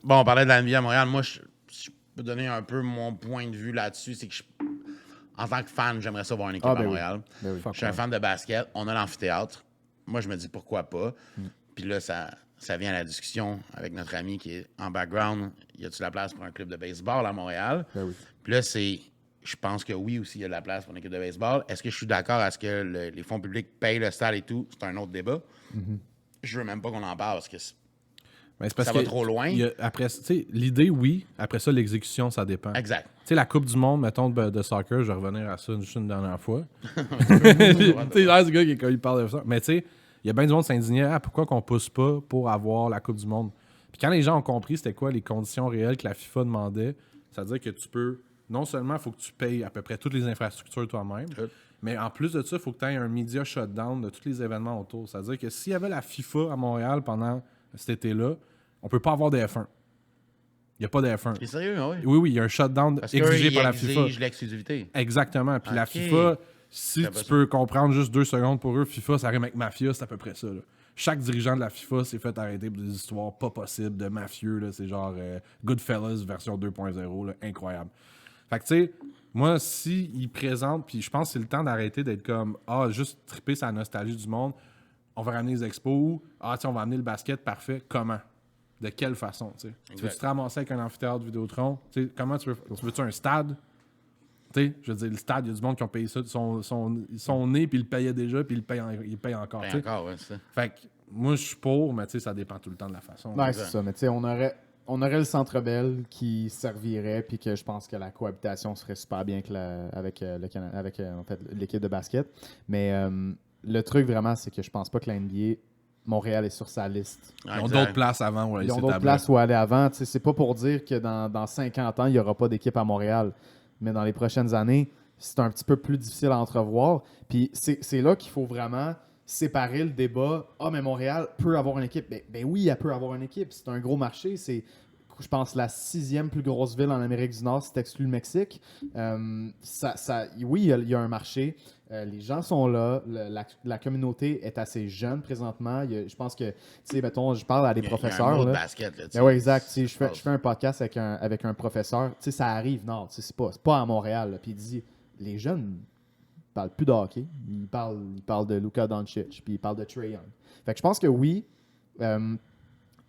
Bon, on parlait de la NBA à Montréal. Moi, si je peux donner un peu mon point de vue là-dessus, c'est que en tant que fan, j'aimerais ça voir une équipe Ah, à ben oui. Montréal. Ben oui. Je suis un fan de basket. On a l'amphithéâtre. Moi, je me dis pourquoi pas. Puis là, ça vient à la discussion avec notre ami qui est en background. Y a-tu la place pour un club de baseball à Montréal? Ben oui. Puis là, je pense que oui aussi, il y a de la place pour une équipe de baseball. Est-ce que je suis d'accord à ce que les fonds publics payent le stade et tout? C'est un autre débat. Je veux même pas qu'on en parle parce que Mais c'est parce ça va que trop loin. Après, tu sais, l'idée, oui. Après ça, l'exécution, ça dépend. Tu Exact. sais, la Coupe du Monde, mettons, de soccer, je vais revenir à ça juste une dernière fois. Tu sais, là, ce gars qui quand il parle de ça. Mais tu sais, il y a bien du monde qui s'indignait. Ah, pourquoi qu'on pousse pas pour avoir la Coupe du Monde? Puis quand les gens ont compris c'était quoi les conditions réelles que la FIFA demandait, ça veut dire que tu peux, non seulement il faut que tu payes à peu près toutes les infrastructures toi-même, Mais en plus de ça, il faut que tu aies un media shutdown de tous les événements autour. C'est-à-dire que s'il y avait la FIFA à Montréal pendant cet été-là, on peut pas avoir de F1. Il n'y a pas de F1. T'es sérieux, oui? Oui, il y a un shutdown Parce exigé qu'eux, par la ils FIFA. exigent l'exclusivité. Exactement. Puis la Ok. FIFA, si J'avais tu ça. peux comprendre juste 2 secondes pour eux, FIFA, ça rime avec mafia, c'est à peu près ça. Là. Chaque dirigeant de la FIFA s'est fait arrêter pour des histoires pas possibles de mafieux. Là. C'est genre Goodfellas version 2.0. Là. Incroyable. Fait que tu sais, moi, si ils présentent, puis je pense que c'est le temps d'arrêter d'être comme juste triper sa nostalgie du monde, on va ramener les expos, tiens, on va amener le basket, parfait. Comment? De quelle façon? Tu veux-tu te ramasser avec un amphithéâtre Vidéotron? T'sais, comment tu veux-tu un stade? T'sais, je veux dire, le stade, il y a du monde qui ont payé ça. Ils sont nés, puis ils le payaient déjà, puis ils le payent encore. Ben t'sais. encore, ouais, c'est ça. Fait que moi, je suis pour, mais ça dépend tout le temps de la façon. Ouais, c'est ça. Mais tu sais, on aurait le Centre Bell qui servirait, puis que je pense que la cohabitation serait super bien avec en fait, l'équipe de basket. Mais le truc vraiment, c'est que je pense pas que la NBA, Montréal est sur sa liste. Ils ont d'autres places avant où aller Ils ont d'autres places où aller avant. Tu sais, c'est pas pour dire que dans 50 ans, il n'y aura pas d'équipe à Montréal. Mais dans les prochaines années, c'est un petit peu plus difficile à entrevoir. Puis c'est là qu'il faut vraiment séparer le débat. Mais Montréal peut avoir une équipe. Ben oui, elle peut avoir une équipe. C'est un gros marché. C'est, je pense, la 6e plus grosse ville en Amérique du Nord, si tu exclues le Mexique. Oui, il y a un marché. Les gens sont là. La communauté est assez jeune présentement. Je pense que, tu sais, mettons, je parle à des professeurs. Il y a un mot de là. basket, là, tu sais. Ben ouais, exact. Je fais un podcast avec un professeur. Tu sais, ça arrive, non, c'est pas à Montréal. Là. Puis il dit, les jeunes parlent plus de hockey. Ils parlent de Luka Doncic, puis ils parlent de Trae Young. Fait que je pense que oui,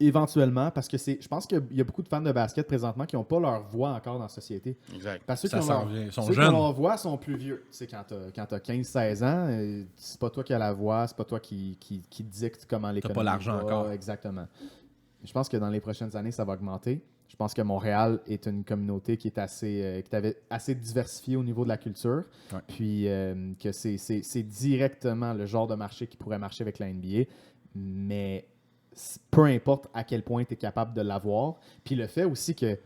éventuellement, parce que je pense qu'il y a beaucoup de fans de basket présentement qui n'ont pas leur voix encore dans la société. Exact. Parce que ceux Ça qui s'en ont vient. Ils ceux sont qui jeunes. ont leur voix sont plus vieux. Tu sais, quand t'as 15-16 ans, c'est pas toi qui as la voix, c'est pas toi qui dicte comment l'économie pas l'argent va. encore. Exactement. Je pense que dans les prochaines années, ça va augmenter. Je pense que Montréal est une communauté qui est assez diversifiée au niveau de la culture. Ouais. Puis que c'est directement le genre de marché qui pourrait marcher avec la NBA. Mais peu importe à quel point tu es capable de l'avoir. Puis le fait aussi que,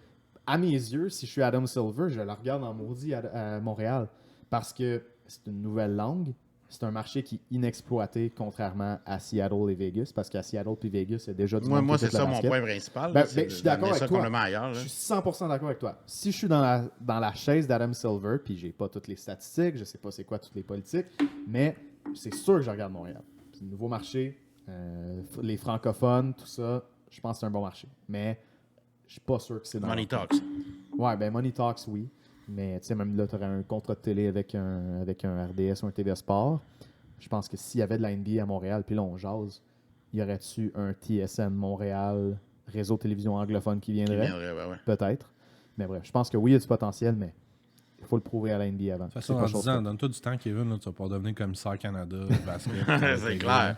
à mes yeux, si je suis Adam Silver, je le regarde en maudit à Montréal. Parce que c'est une nouvelle langue. C'est un marché qui est inexploité, contrairement à Seattle et Vegas. Parce qu'à Seattle et Vegas, il y a déjà du monde Moi, qui c'est écoute le ça mon basket. point principal. Ben, là, c'est je suis d'amener d'accord avec ça toi. complètement ailleurs. Là. Je suis 100% d'accord avec toi. Si je suis dans la chaise d'Adam Silver, puis j'ai pas toutes les statistiques, je sais pas c'est quoi toutes les politiques, mais c'est sûr que je regarde Montréal. C'est un nouveau marché, les francophones, tout ça, je pense que c'est un bon marché. Mais je suis pas sûr que c'est dans Money leur- talks. Ouais, ben Money Talks, oui. Mais tu sais, même là, tu aurais un contrat de télé avec un RDS ou un TVA Sport. Je pense que s'il y avait de la NBA à Montréal, puis là, on jase, y aurait-tu un TSN Montréal, réseau télévision anglophone qui viendrait? Ouais. Peut-être. Mais bref, je pense que oui, il y a du potentiel, mais il faut le prouver à la NBA avant. De toute C'est façon, pas en chose 10 ans, faite. donne-toi du temps, Kevin, là, tu vas pouvoir devenir commissaire Canada, basket. C'est clair.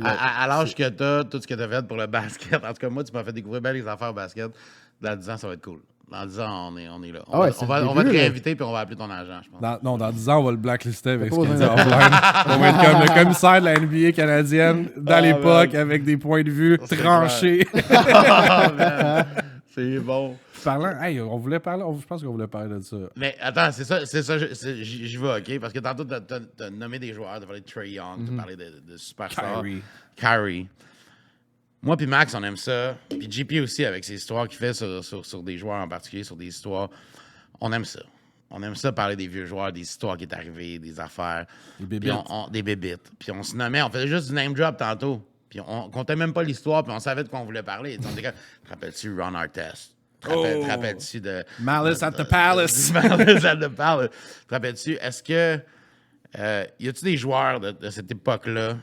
À l'âge que t'as, tout ce que t'as fait pour le basket, en tout cas, moi, tu m'as fait découvrir bien les affaires basket. Dans 10 ans, ça va être cool. Dans 10 ans, on est là. Ah ouais, On c'est va le te début, là. réinviter puis on va appeler ton agent, je pense. Dans 10 ans, on va le blacklister avec T'as ce pas qu'il dit besoin de- offline. On va être comme le commissaire de la NBA canadienne dans l'époque, avec des points de vue C'est tranchés. Ah, man. C'est bon. Parlant, hey, on voulait parler, je pense qu'on voulait parler de ça. Mais attends, c'est ça, j'y vais, OK? Parce que tantôt, t'as nommé des joueurs, t'as parlé de Trae Young, t'as parlé de superstars. Kyrie. Moi puis Max, on aime ça. Puis JP aussi, avec ses histoires qu'il fait sur des joueurs en particulier, sur des histoires. On aime ça. On aime ça, parler des vieux joueurs, des histoires qui est arrivées, des affaires. Des Puis bébites. des bébites. Puis on se nommait, on faisait juste du name drop tantôt. Puis on comptait même pas l'histoire, puis on savait de quoi on voulait parler. On était comme, te rappelles-tu Ron Artest? Te rappelles-tu de... Malice at the Palace. Malice at the Palace. Te rappelles-tu, est-ce que... y a-tu des joueurs de cette époque-là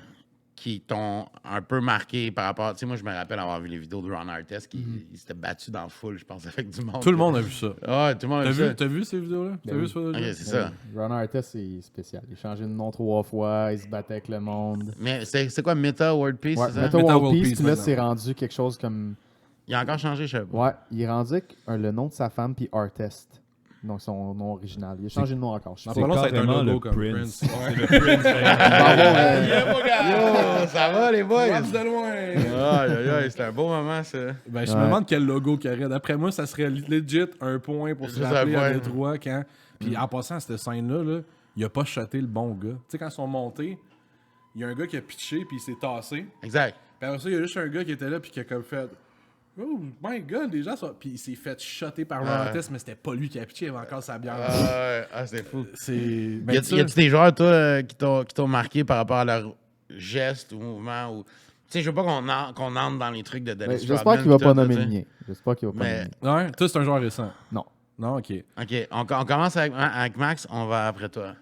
qui t'ont un peu marqué par rapport... Tu sais, moi, je me rappelle avoir vu les vidéos de Ron Artest qui il s'était battu dans le full, je pense, avec du monde. Tout le monde a vu ça. Ah, tout le monde a vu ça. T'as vu ces vidéos-là? T'as vu ça? Ok, c'est ça. Ron Artest, c'est spécial. Il a changé de nom 3 fois, il se battait avec le monde. Mais c'est quoi, Meta World Peace, Ouais, c'est ça? Meta Meta World World Peace, Peace, puis là, maintenant. c'est rendu quelque chose comme... Il a encore changé, je sais pas. Ouais, il est rendu avec le nom de sa femme, puis Artest. Donc, son nom original. Il a changé de nom encore. Je sais Dans pas. pas long, ça va être un carrément logo le comme Prince. Prince. C'est le Prince. Il va avoir, Yo, ça va, les boys? Watch de loin! Aïe, aïe, aïe, c'était un beau moment, ça. Ben, je Ouais. me demande quel logo qu'il y aurait. D'après moi, ça serait legit un point pour se Juste rappeler un à point. Détroit quand. Puis en passant à cette scène-là, là, il a pas shoté le bon gars. Tu sais, quand ils sont montés, il y a un gars qui a pitché puis il s'est tassé. Exact. Puis après ça, il y a juste un gars qui était là puis qui a comme fait oh my god, les gens sont. Puis il s'est fait shotter par Ronaldo, mais c'était pas lui qui a pitché, il avait encore sa bière. C'est fou. C'est. Y Ben, a-tu des joueurs, toi, qui t'ont marqué par rapport à leur geste ou mouvement ou. Tu sais, je veux pas qu'on entre dans les trucs de Dennis Rodman. J'espère qu'il va pis pas tout, nommer tu le sais. mien. J'espère qu'il va pas Mais- nommer le mien. Ouais, toi, c'est un joueur récent. Non. Non, ok. OK, on commence avec Max, on va après toi.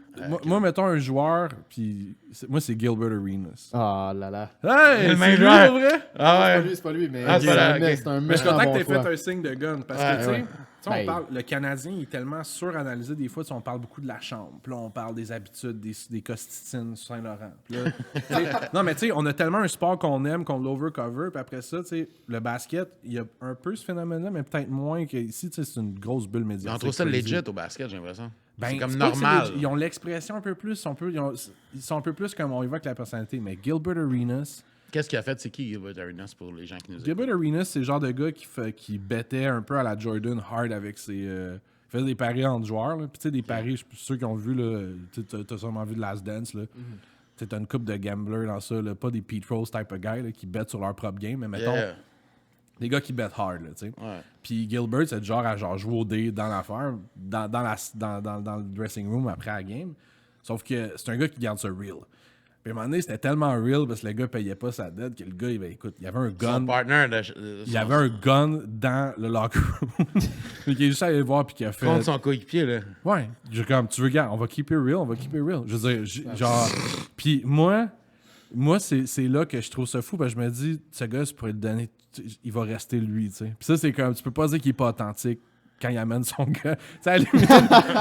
Moi, mettons un joueur, puis moi, c'est Gilbert Arenas. Ah là là. Hey, le c'est même lui, joueur. pour vrai? Ah ouais. C'est pas lui, mais Ah, c'est pas là, ok. c'est un Mais je suis méchant content que bon t'aies choix. fait un signe de gun. Parce Ouais, que, tu sais, ouais. on Ben, parle, le Canadien il est tellement suranalysé des fois, tu sais, on parle beaucoup de la chambre. Puis là, on parle des habitudes, des costitines sur Saint-Laurent. Puis là, tu sais, non, mais tu sais, on a tellement un sport qu'on aime, qu'on l'overcover. Puis après ça, tu sais, le basket, il y a un peu ce phénomène-là, mais peut-être moins qu'ici. Tu sais, c'est une grosse bulle médiatique. On trouve ça crazy. legit au basket, j'ai l'impression. Ben, c'est comme pas que c'est normal. legit. Ils ont l'expression un peu plus. Ils sont un peu plus comme on évoque la personnalité. Mais Gilbert Arenas. Qu'est-ce qu'il a fait? C'est qui Gilbert Arenas pour les gens qui nous écoutent? Gilbert Arenas, c'est le genre de gars qui bêtait un peu à la Jordan hard avec ses. Il faisait des paris entre joueurs. Là. Puis tu sais, des paris, je suis sûr qui ont vu, là, t'as sûrement vu de Last Dance. Là. Tu sais, t'as une couple de gamblers dans ça, là, pas des Pete Rose type of guy là, qui bettent sur leur propre game, mais mettons, Yeah. des gars qui bettent hard. Là, tu sais. Ouais. Puis Gilbert, c'est le genre à genre, jouer au dé dans l'affaire, dans le dressing room après la game. Sauf que c'est un gars qui garde ça real. Puis à un moment donné, c'était tellement real parce que le gars payait pas sa dette que le gars, écoute, il y avait un gun. Son partner Il y avait un gun dans le locker room. Il est juste allé le voir puis qu'il a fait. contre son coéquipier, là. Ouais, j'ai comme tu veux gars, on va keep it real, on va keep it real. Je veux dire, genre puis moi c'est là que je trouve ça fou parce que je me dis ce gars je pourrais le donner, il va rester lui, tu sais. Puis ça c'est comme tu peux pas dire qu'il est pas authentique quand il amène son gars. Tu sais, à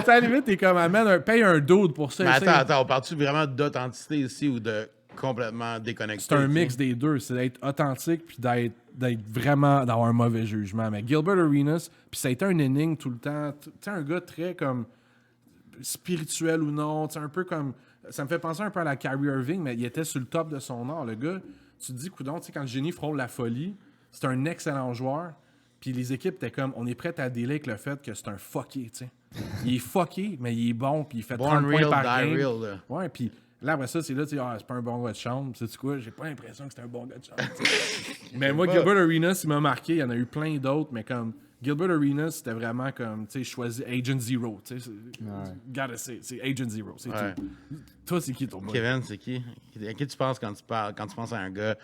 la limite, t'es comme paye un dude pour ça. Mais essaye. attends, on parle-tu vraiment d'authenticité ici ou de complètement déconnecté? C'est un tu sais? mix des deux. C'est d'être authentique puis d'être vraiment d'avoir un mauvais jugement. Mais Gilbert Arenas, puis ça a été un énigme tout le temps. Tu sais, un gars très comme spirituel ou non. Tu sais, un peu comme. Ça me fait penser un peu à la Kyrie Irving, mais il était sur le top de son art. Le gars, tu te dis, coudonc, tu sais, quand le génie frôle la folie, c'est un excellent joueur. Puis les équipes étaient comme, on est prêt à dealer avec le fait que c'est un fucké, tu sais. Il est fucké, mais il est bon, puis il fait 30 Born points real, par die game. real, là. Ouais, puis là, après ça, c'est là, tu sais, c'est pas un bon gars de chambre. Tu sais quoi, j'ai pas l'impression que c'est un bon gars de chambre. tu sais. Mais moi, Gilbert Arenas, il m'a marqué. Il y en a eu plein d'autres, mais comme Gilbert Arenas, c'était vraiment comme, tu sais, choisi Agent Zero. Tu sais, gotta say, c'est Agent Zero, c'est Ouais. tout. Toi, c'est qui ton gars? Kevin, c'est qui? À qui tu penses quand tu penses à un gars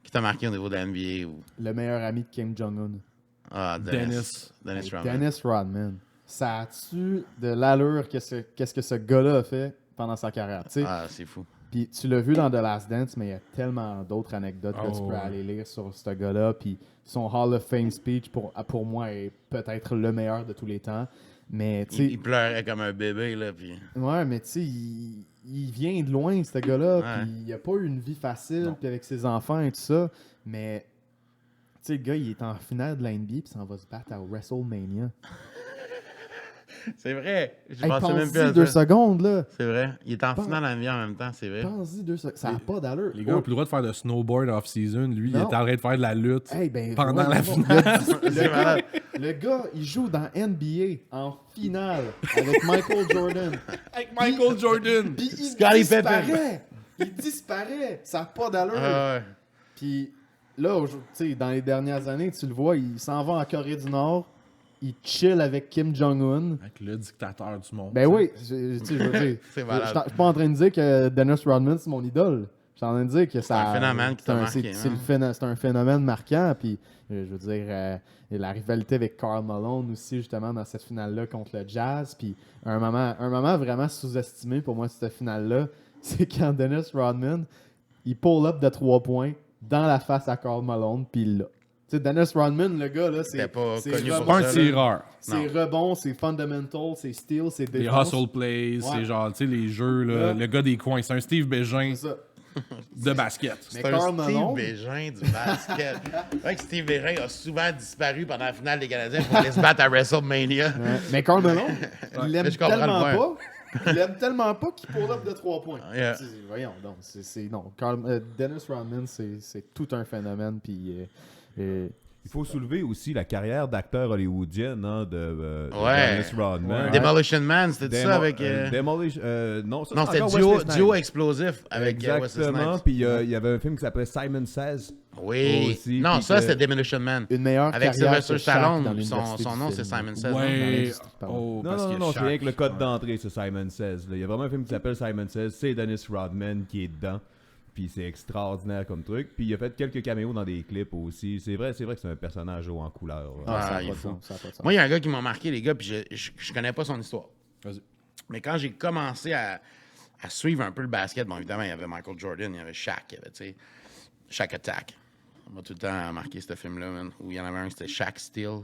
qui t'a marqué au niveau de la NBA ou... Le meilleur ami de Kim Jong-un. Ah, Dennis Rodman. Dennis Rodman. Ça a-tu de l'allure qu'est-ce que ce gars-là a fait pendant sa carrière? Tu sais, Ah, c'est fou. puis tu l'as vu dans The Last Dance, mais il y a tellement d'autres anecdotes que tu peux ouais. aller lire sur ce gars-là. Puis son Hall of Fame speech, pour moi, est peut-être le meilleur de tous les temps. Mais tu sais, Il pleurait comme un bébé, là, puis... ouais, mais tu sais, il vient de loin, ce gars-là. Ouais. Puis il a pas eu une vie facile, puis avec ses enfants et tout ça. Mais tu sais, le gars, il est en finale de la NBA, puis s'en va se battre à WrestleMania. C'est vrai. Je Hey, pensais même plus à pense-y 2 ça. secondes, là. C'est vrai. Il est en Pense- finale en NBA en même temps, c'est vrai. Pense-y 2 secondes. Ça n'a pas d'allure. Les gars n'ont plus le droit de faire de snowboard off-season. Lui, il Non. est en train de faire de la lutte. Hey, ben, pendant ouais, la ouais, finale. C'est malade. Le gars, il joue dans NBA en finale avec Michael Jordan. Avec Michael Jordan. Puis il Scottie disparaît. Il disparaît. Ça n'a pas d'allure. Ah, ouais. Puis là, tu sais, dans les dernières années, tu le vois, il s'en va en Corée du Nord. Il chill avec Kim Jong-un. Avec le dictateur du monde. Ben oui, tu sais, je veux dire. C'est malade. Je suis pas en train de dire que Dennis Rodman, c'est mon idole. Je suis en train de dire que ça. un phénomène qui t'a marqué, C'est un phénomène marquant. Puis, je veux dire, la rivalité avec Karl Malone aussi, justement, dans cette finale-là contre le Jazz. Puis, un moment vraiment sous-estimé pour moi, cette finale-là, c'est quand Dennis Rodman, il pull up de 3 points dans la face à Karl Malone, puis il l'a. Tu sais, Dennis Rodman, le gars, là, C'était pas c'est connu C'est pour pas un ça, tireur. c'est rebond, c'est fundamental, c'est steal, c'est Les défense. hustle plays, Ouais. c'est genre, tu sais, les jeux, là, Ouais. le gars des coins. C'est un Steve Bégin C'est ça. de basket. Mais C'est un Karl Steve Malone, Bégin du basket. C'est vrai que Steve Bégin a souvent disparu pendant la finale des Canadiens pour aller se battre à WrestleMania. ouais. Mais Karl Malone, il l'aime mais je comprends tellement le pas. Il l'aime tellement pas qu'il pull up de 3 points. Yeah. Voyons donc, non. Dennis Rodman, c'est tout un phénomène. Puis Il faut soulever aussi la carrière d'acteur hollywoodienne de Ouais. Dennis Rodman. Demolition Man, c'était ça avec... non, ça, non, c'est c'était encore Wesley duo Snipes. explosif avec Wesley Exactement. Snipes. Puis il y avait un film qui s'appelait Simon Says. Oui. Aussi, non, puis ça, que- c'était Demolition Man. Une meilleure Avec carrière Sylvester que Shaq Stallone, dans son l'université nom, du c'est film. Simon Says. Ouais. Pardon. Oh, Non, parce non, qu'il y a non, c'est Shaq. rien que le code Ouais. d'entrée, c'est Simon Says. Là. Il y a vraiment un film qui s'appelle Simon Says. C'est Dennis Rodman qui est dedans. Puis c'est extraordinaire comme truc. Puis il a fait quelques caméos dans des clips aussi. C'est vrai que c'est un personnage haut en couleur. là. Ah, ça a il pas est de fou. sens, ça a pas de sens. Moi, il y a un gars qui m'a marqué, les gars, puis je connais pas son histoire. Vas-y. Mais quand j'ai commencé à suivre un peu le basket, bon, évidemment, il y avait Michael Jordan, il y avait Shaq, il y avait, tu sais, Shaq Attack. On m'a tout le temps marqué ce film-là, man, où il y en avait un qui c'était Shaq Steel.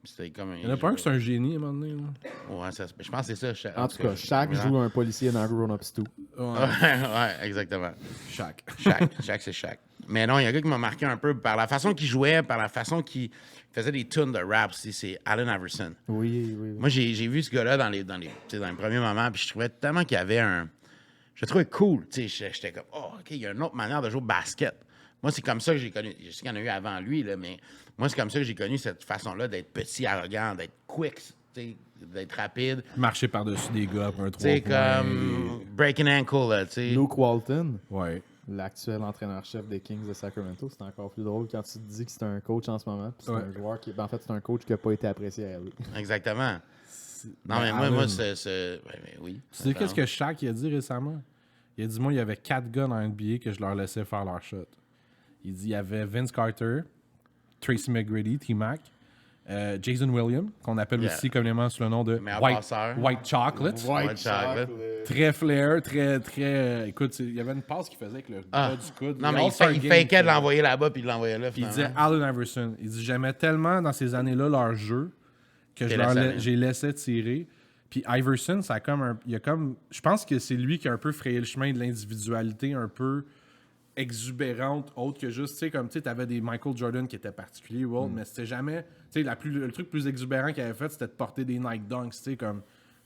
C'était comme Il y en a pas un qui c'est un génie à un moment donné. Là. Ouais, je pense que c'est ça. Shaq. En tout cas, Shaq joue un policier dans Grown Ups 2. Ouais, exactement. Shaq. Shaq, c'est Shaq. Mais non, il y a un gars qui m'a marqué un peu par la façon qu'il jouait, par la façon qu'il faisait des tunes de rap aussi, c'est Allen Iverson. Oui. Moi, j'ai vu ce gars-là dans les premiers moments, puis je trouvais tellement qu'il y avait un... Je le trouvais cool, tu sais, j'étais comme, oh, OK, il y a une autre manière de jouer au basket. Moi, c'est comme ça que j'ai connu, je sais qu'il y en a eu avant lui, là, mais moi, c'est comme ça que j'ai connu cette façon-là d'être petit, arrogant, d'être quick, tu sais, d'être rapide. Marcher par-dessus des gars pour un 3 Tu sais, points. comme breaking ankle, là, tu sais. Luke Walton, Ouais. l'actuel entraîneur-chef des Kings de Sacramento, c'est encore plus drôle quand tu te dis que c'est un coach en ce moment, puis c'est Ouais. un joueur qui... Ben, en fait, c'est un coach qui n'a pas été apprécié à lui. Exactement. Non, Ben, mais moi, Allen. oui. Tu sais qu'est-ce que Shaq il a dit récemment? Il a dit, moi, il y avait 4 gars dans NBA que je leur laissais faire leur shot. Il dit, il y avait Vince Carter, Tracy McGrady, T-Mac, Jason Williams, qu'on appelle Yeah. aussi communément sous le nom de Meilleur White, passeur. White Chocolate. White Chocolate. Très flair, très... Écoute, il y avait une passe qu'il faisait avec le bas du coude. Non, Le mais All-Star il Game, fakeait de l'envoyer là-bas, puis de l'envoyer là, Puis il finalement. disait Allen Iverson. Il dit, j'aimais tellement dans ces années-là leur jeu que T'es laissé aller. j'ai laissé tirer. Puis Iverson, ça a comme il y a comme, je pense que c'est lui qui a un peu frayé le chemin de l'individualité un peu exubérante, autre que juste, tu sais, comme tu sais, t'avais des Michael Jordan qui étaient particuliers ou autre, mais c'était jamais, tu sais, le truc plus exubérant qu'il avait fait, c'était de porter des Nike Dunks, tu sais, comme,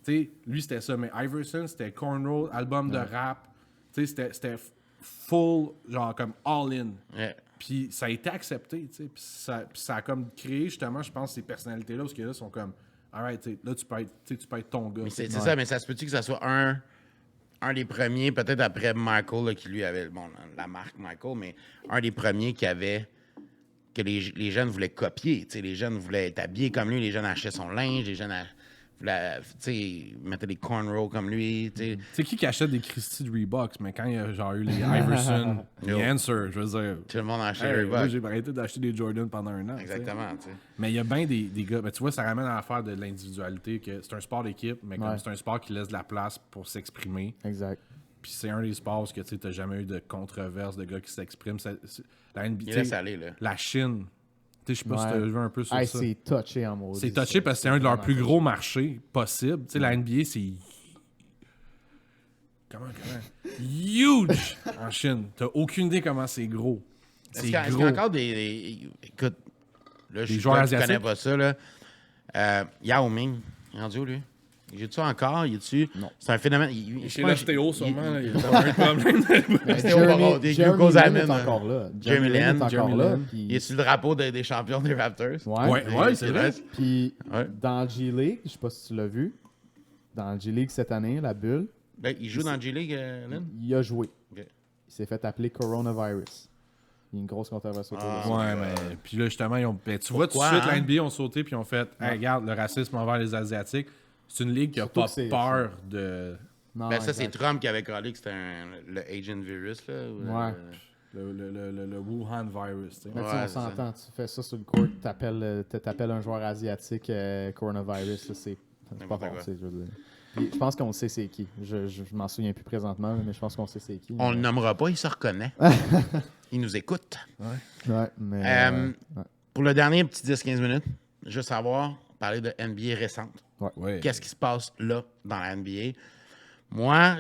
tu sais, lui c'était ça, mais Iverson, c'était cornrow, album de rap, tu sais, c'était full, genre comme all-in. Yeah. Puis ça a été accepté, tu sais. Puis ça a comme créé, justement, je pense, ces personnalités-là, parce que là, sont comme, alright, tu sais, là, tu peux être ton gars. Mais c'est tu sais. ça, mais ça se peut-tu que ça soit un des premiers, peut-être après Michael, là, qui lui avait la marque Michael, mais un des premiers qui avait que les jeunes voulaient copier. Tu sais, les jeunes voulaient être habillés comme lui, les jeunes achetaient son linge, les jeunes voulaient, tu sais, mettaient des cornrows comme lui. Tu sais. Tu sais, qui achète des Christie de Reeboks, mais quand il y a genre eu les Iverson, Yo. The Answer, je veux dire. Tout le monde achetait Hey, les moi, Reeboks. j'ai arrêté d'acheter des Jordan pendant un an. tu sais. Exactement, tu sais. Mais il y a bien des gars. Ben, tu vois, ça ramène à l'affaire de l'individualité, que c'est un sport d'équipe, mais comme Ouais. c'est un sport qui laisse de la place pour s'exprimer. Exact. Puis c'est un des sports que tu n'as jamais eu de controverse de gars qui s'expriment. La NBA, Il tu sais, laisse aller, là. la Chine. Je sais pas si tu as Ouais. vu un peu sur Hey, ça. c'est touché en mode. C'est touché parce que c'est un de leurs plus gros marchés possibles. Tu sais, la NBA, c'est. Comment? Huge en Chine. T'as aucune idée comment c'est gros. Est-ce C'est qu'il y a gros. encore écoute, là, je suis joueurs toi qui connais asiatiques? pas ça, là. Yao Ming, il est rendu où, lui? Il est-tu encore? Il est-tu? Non. C'est un phénomène. Chez l'ostéo, sûrement. là, Il y a un problème. C'était au bord des Glucose Lin Amen, est encore là. Jeremy Lin, est encore Jeremy là. Lin. puis- Il est sur le drapeau des champions des Raptors. Ouais, c'est vrai. Puis Ouais. dans G-League, je sais pas si tu l'as vu, dans G-League cette année, la bulle, Ben, il joue dans G-League, Lynn? il a joué. Ok. Il s'est fait appeler Coronavirus. Il y a une grosse controverse autour de ça. Ouais, mais. Puis là, justement, tu vois, tout de Pourquoi, suite, hein? la NBA ont sauté puis ont fait hey, regarde, le racisme envers les Asiatiques. C'est une ligue qui a Surtout pas que c'est- peur de. Non, Ben, ça, c'est exact. Trump qui avait collé que c'était le Agent Virus, là. Ouais. Le Wuhan virus. Tu sais. Mais tu sais, Ouais, on c'est ça. s'entend, tu fais ça sur le court, t'appelles un joueur asiatique coronavirus, ça, c'est pas N'importe bon, quoi. tu sais, je veux dire. Puis, je pense qu'on sait c'est qui. Je m'en souviens plus présentement, mais je pense qu'on sait c'est qui. On le mais... nommera pas, il se reconnaît. Il nous écoute. Ouais, mais... ouais. Pour le dernier petit 10-15 minutes, juste savoir, parler de NBA récente. Ouais. Qu'est-ce qui se passe là, dans la NBA? Moi,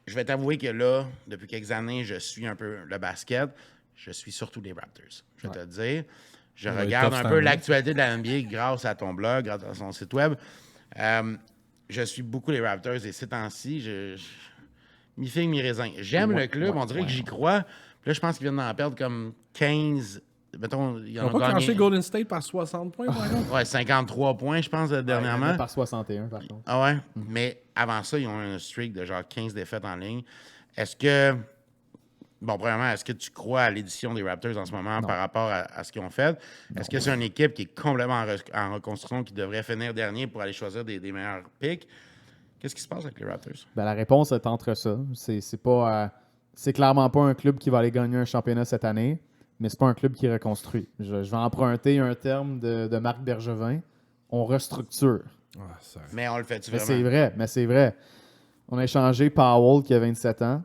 je vais t'avouer que là, depuis quelques années, je suis un peu le basket. Je suis surtout les Raptors. Je vais te le dire. Je Ouais, regarde tough un cette peu année. l'actualité de la NBA grâce à ton blog, grâce à son site web. Je suis beaucoup les Raptors et ces temps-ci, mi-figue, mi-raisin. J'aime le club, on dirait que j'y crois. Puis là, je pense qu'ils viennent d'en perdre comme 15 mettons, Ils n'ont pas clenché Golden State par 60 points, par exemple? Ouais, 53 points, je pense, dernièrement. Par 61, par contre. Ah ouais? Mais avant ça, ils ont un streak de genre 15 défaites en ligne. Est-ce que... Bon, premièrement, est-ce que tu crois à l'édition des Raptors en ce moment par rapport à ce qu'ils ont fait? Est-ce que c'est une équipe qui est complètement en reconstruction, qui devrait finir dernier pour aller choisir des meilleurs picks? Qu'est-ce qui se passe avec les Raptors? Ben, la réponse est entre ça. C'est pas, c'est clairement pas un club qui va aller gagner un championnat cette année, mais c'est pas un club qui reconstruit. Je vais emprunter un terme de Marc Bergevin. On restructure. Mais on le fait-tu Mais vraiment? c'est vrai. On a échangé Powell, qui a 27 ans,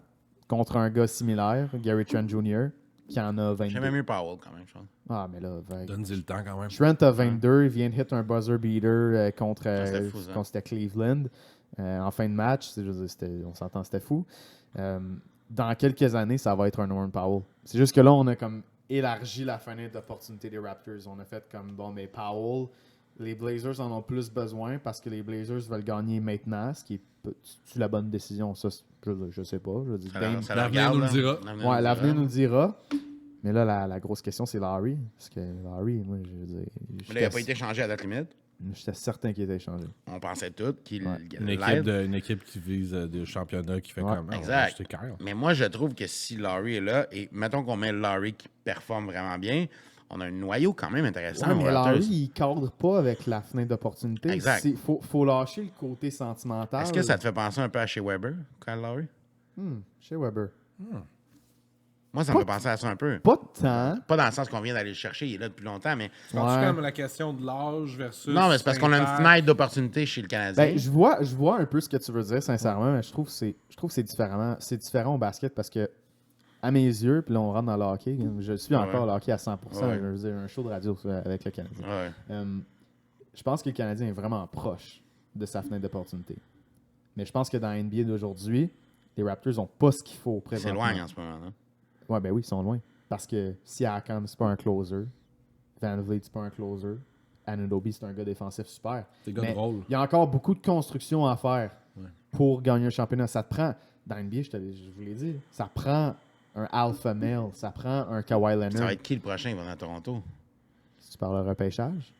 contre un gars similaire, Gary Trent Jr., qui en a 22. J'ai même eu Powell quand même, je pense. Ah, mais là, Donne-y le temps quand même. Trent a 22, il vient de hit un buzzer beater contre c'était fou, ça. quand c'était Cleveland en fin de match. On s'entend, c'était fou. Dans quelques années, ça va être un Norman Powell. C'est juste que là, on a comme élargi la fenêtre d'opportunité des Raptors. On a fait comme, bon, mais Powell, les Blazers en ont plus besoin parce que les Blazers veulent gagner maintenant, ce qui est la bonne décision. Ça, je sais pas. Je dis, L'avenir nous le dira. Ouais, l'avenir nous le dira. Mais là, la grosse question, c'est Larry. Parce que Larry, moi, je veux dire... Mais là, il n'a pas été changé à date limite. J'étais certain qu'il était échangé. On pensait tous qu'il Une équipe qui vise des championnats qui fait comme... Exact. Mais moi, je trouve que si Larry est là, et mettons qu'on met Larry qui performe vraiment bien, on a un noyau quand même intéressant. Ouais, mais aux Raptors. Larry, il cadre pas avec la fenêtre d'opportunité. Exact. Il faut lâcher le côté sentimental. Est-ce que ça te fait penser un peu à chez Weber, Kyle Lowry? Chez Weber. Moi, ça me fait penser à ça un peu. Pas tant. Pas dans le sens qu'on vient d'aller le chercher, il est là depuis longtemps, mais... C'est comme la question de l'âge versus... Non, mais c'est parce qu'on a une fenêtre d'opportunité chez le Canadien. Ben, je vois un peu ce que tu veux dire, sincèrement, mais je trouve que c'est différent au basket parce que, à mes yeux, puis là, on rentre dans le hockey, je suis encore le hockey à 100%, je veux dire, un show de radio avec le Canadien. Ouais. Je pense que le Canadien est vraiment proche de sa fenêtre d'opportunité. Mais je pense que dans la NBA d'aujourd'hui, les Raptors n'ont pas ce qu'il faut C'est présentement. loin en ce moment, là. Ouais, ben oui, ils sont loin. Parce que Siakam, c'est pas un closer. Van Vliet, c'est pas un closer. Anunoby, c'est un gars défensif super. C'est gars de rôle. Il y a encore beaucoup de construction à faire pour gagner un championnat. Ça te prend, dans NBA, je vous l'ai dit, ça prend un alpha male, ça prend un Kawhi Leonard. Ça va être qui le prochain? Il va dans Toronto? Si tu parles de repêchage.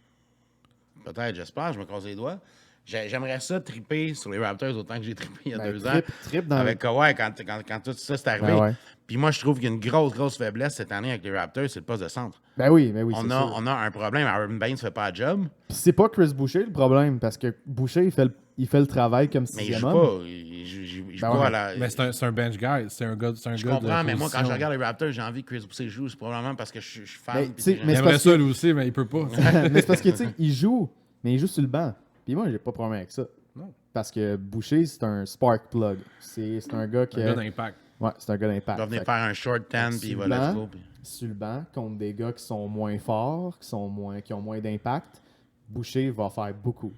Peut-être, j'espère, je me croise les doigts. J'aimerais ça triper sur les Raptors autant que j'ai trippé il y a 2 ans. Trip dans avec Kawhi quand tout ça s'est arrivé. Ouais. Puis moi, je trouve qu'il y a une grosse faiblesse cette année avec les Raptors, c'est le poste de centre. Ben oui, on a un problème. Aaron Baines ne fait pas le job. Puis c'est pas Chris Boucher le problème, parce que Boucher, il fait le travail comme mais il sixième joue homme. pas. Il joue Ben pas ouais. à la... Mais c'est un bench guy. C'est un gars Je comprends, mais moi, quand je regarde les Raptors, j'ai envie que Chris Boucher joue. C'est probablement parce que je suis fan. Mais, puis tu sais, que mais j'aime- Il aimerait ça lui aussi, mais il peut pas. Mais c'est parce que, tu sais, il joue, mais il joue sur le banc. Puis moi, j'ai pas de problème avec ça. Non. Parce que Boucher, c'est un spark plug. C'est un gars qui... Un gars d'impact. Ouais, c'est un gars Il d'impact. va venir Fait faire un short 10 puis il va sur le let's banc, go. puis- sur le banc, contre des gars qui sont moins forts, qui ont moins d'impact, Boucher va faire beaucoup.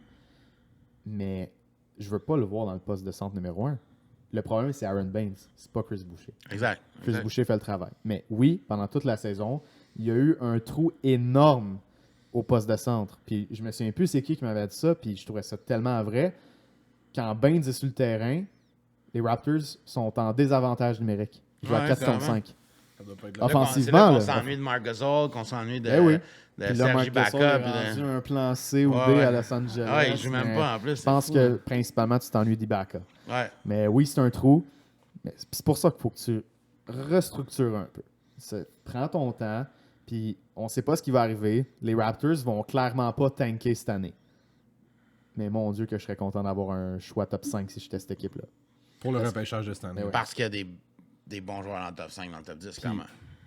Mais je veux pas le voir dans le poste de centre numéro 1. Le problème, c'est Aaron Baines. C'est pas Chris Boucher. Exact. Chris Boucher fait le travail. Mais oui, pendant toute la saison, il y a eu un trou énorme au poste de centre. Puis je me souviens plus c'est qui m'avait dit ça, puis je trouvais ça tellement vrai. Quand Baines est sur le terrain, les Raptors sont en désavantage numérique. Ils jouent à Ouais, 4 contre clairement. 5. Ça doit pas être C'est là Offensivement, qu'on là. s'ennuie de Marc Gasol, qu'on s'ennuie de, Ben oui. de Puis là, Serge Marc Gasol est Ibaka. rendu un plan C ou Ouais, D ouais. à Los Angeles. Ah ouais, il joue même mais pas en plus. Je pense c'est que fou. principalement, tu t'ennuies d'Ibaka. Ouais. Mais oui, c'est un trou. Mais c'est pour ça qu'il faut que tu restructures un peu. Prends ton temps, puis on sait pas ce qui va arriver. Les Raptors vont clairement pas tanker cette année. Mais mon Dieu que je serais content d'avoir un choix top 5 si j'étais cette équipe-là. Pour le repêchage de cette année. Ben ouais. Parce qu'il y a des bons joueurs dans le top 5, dans le top 10, clairement.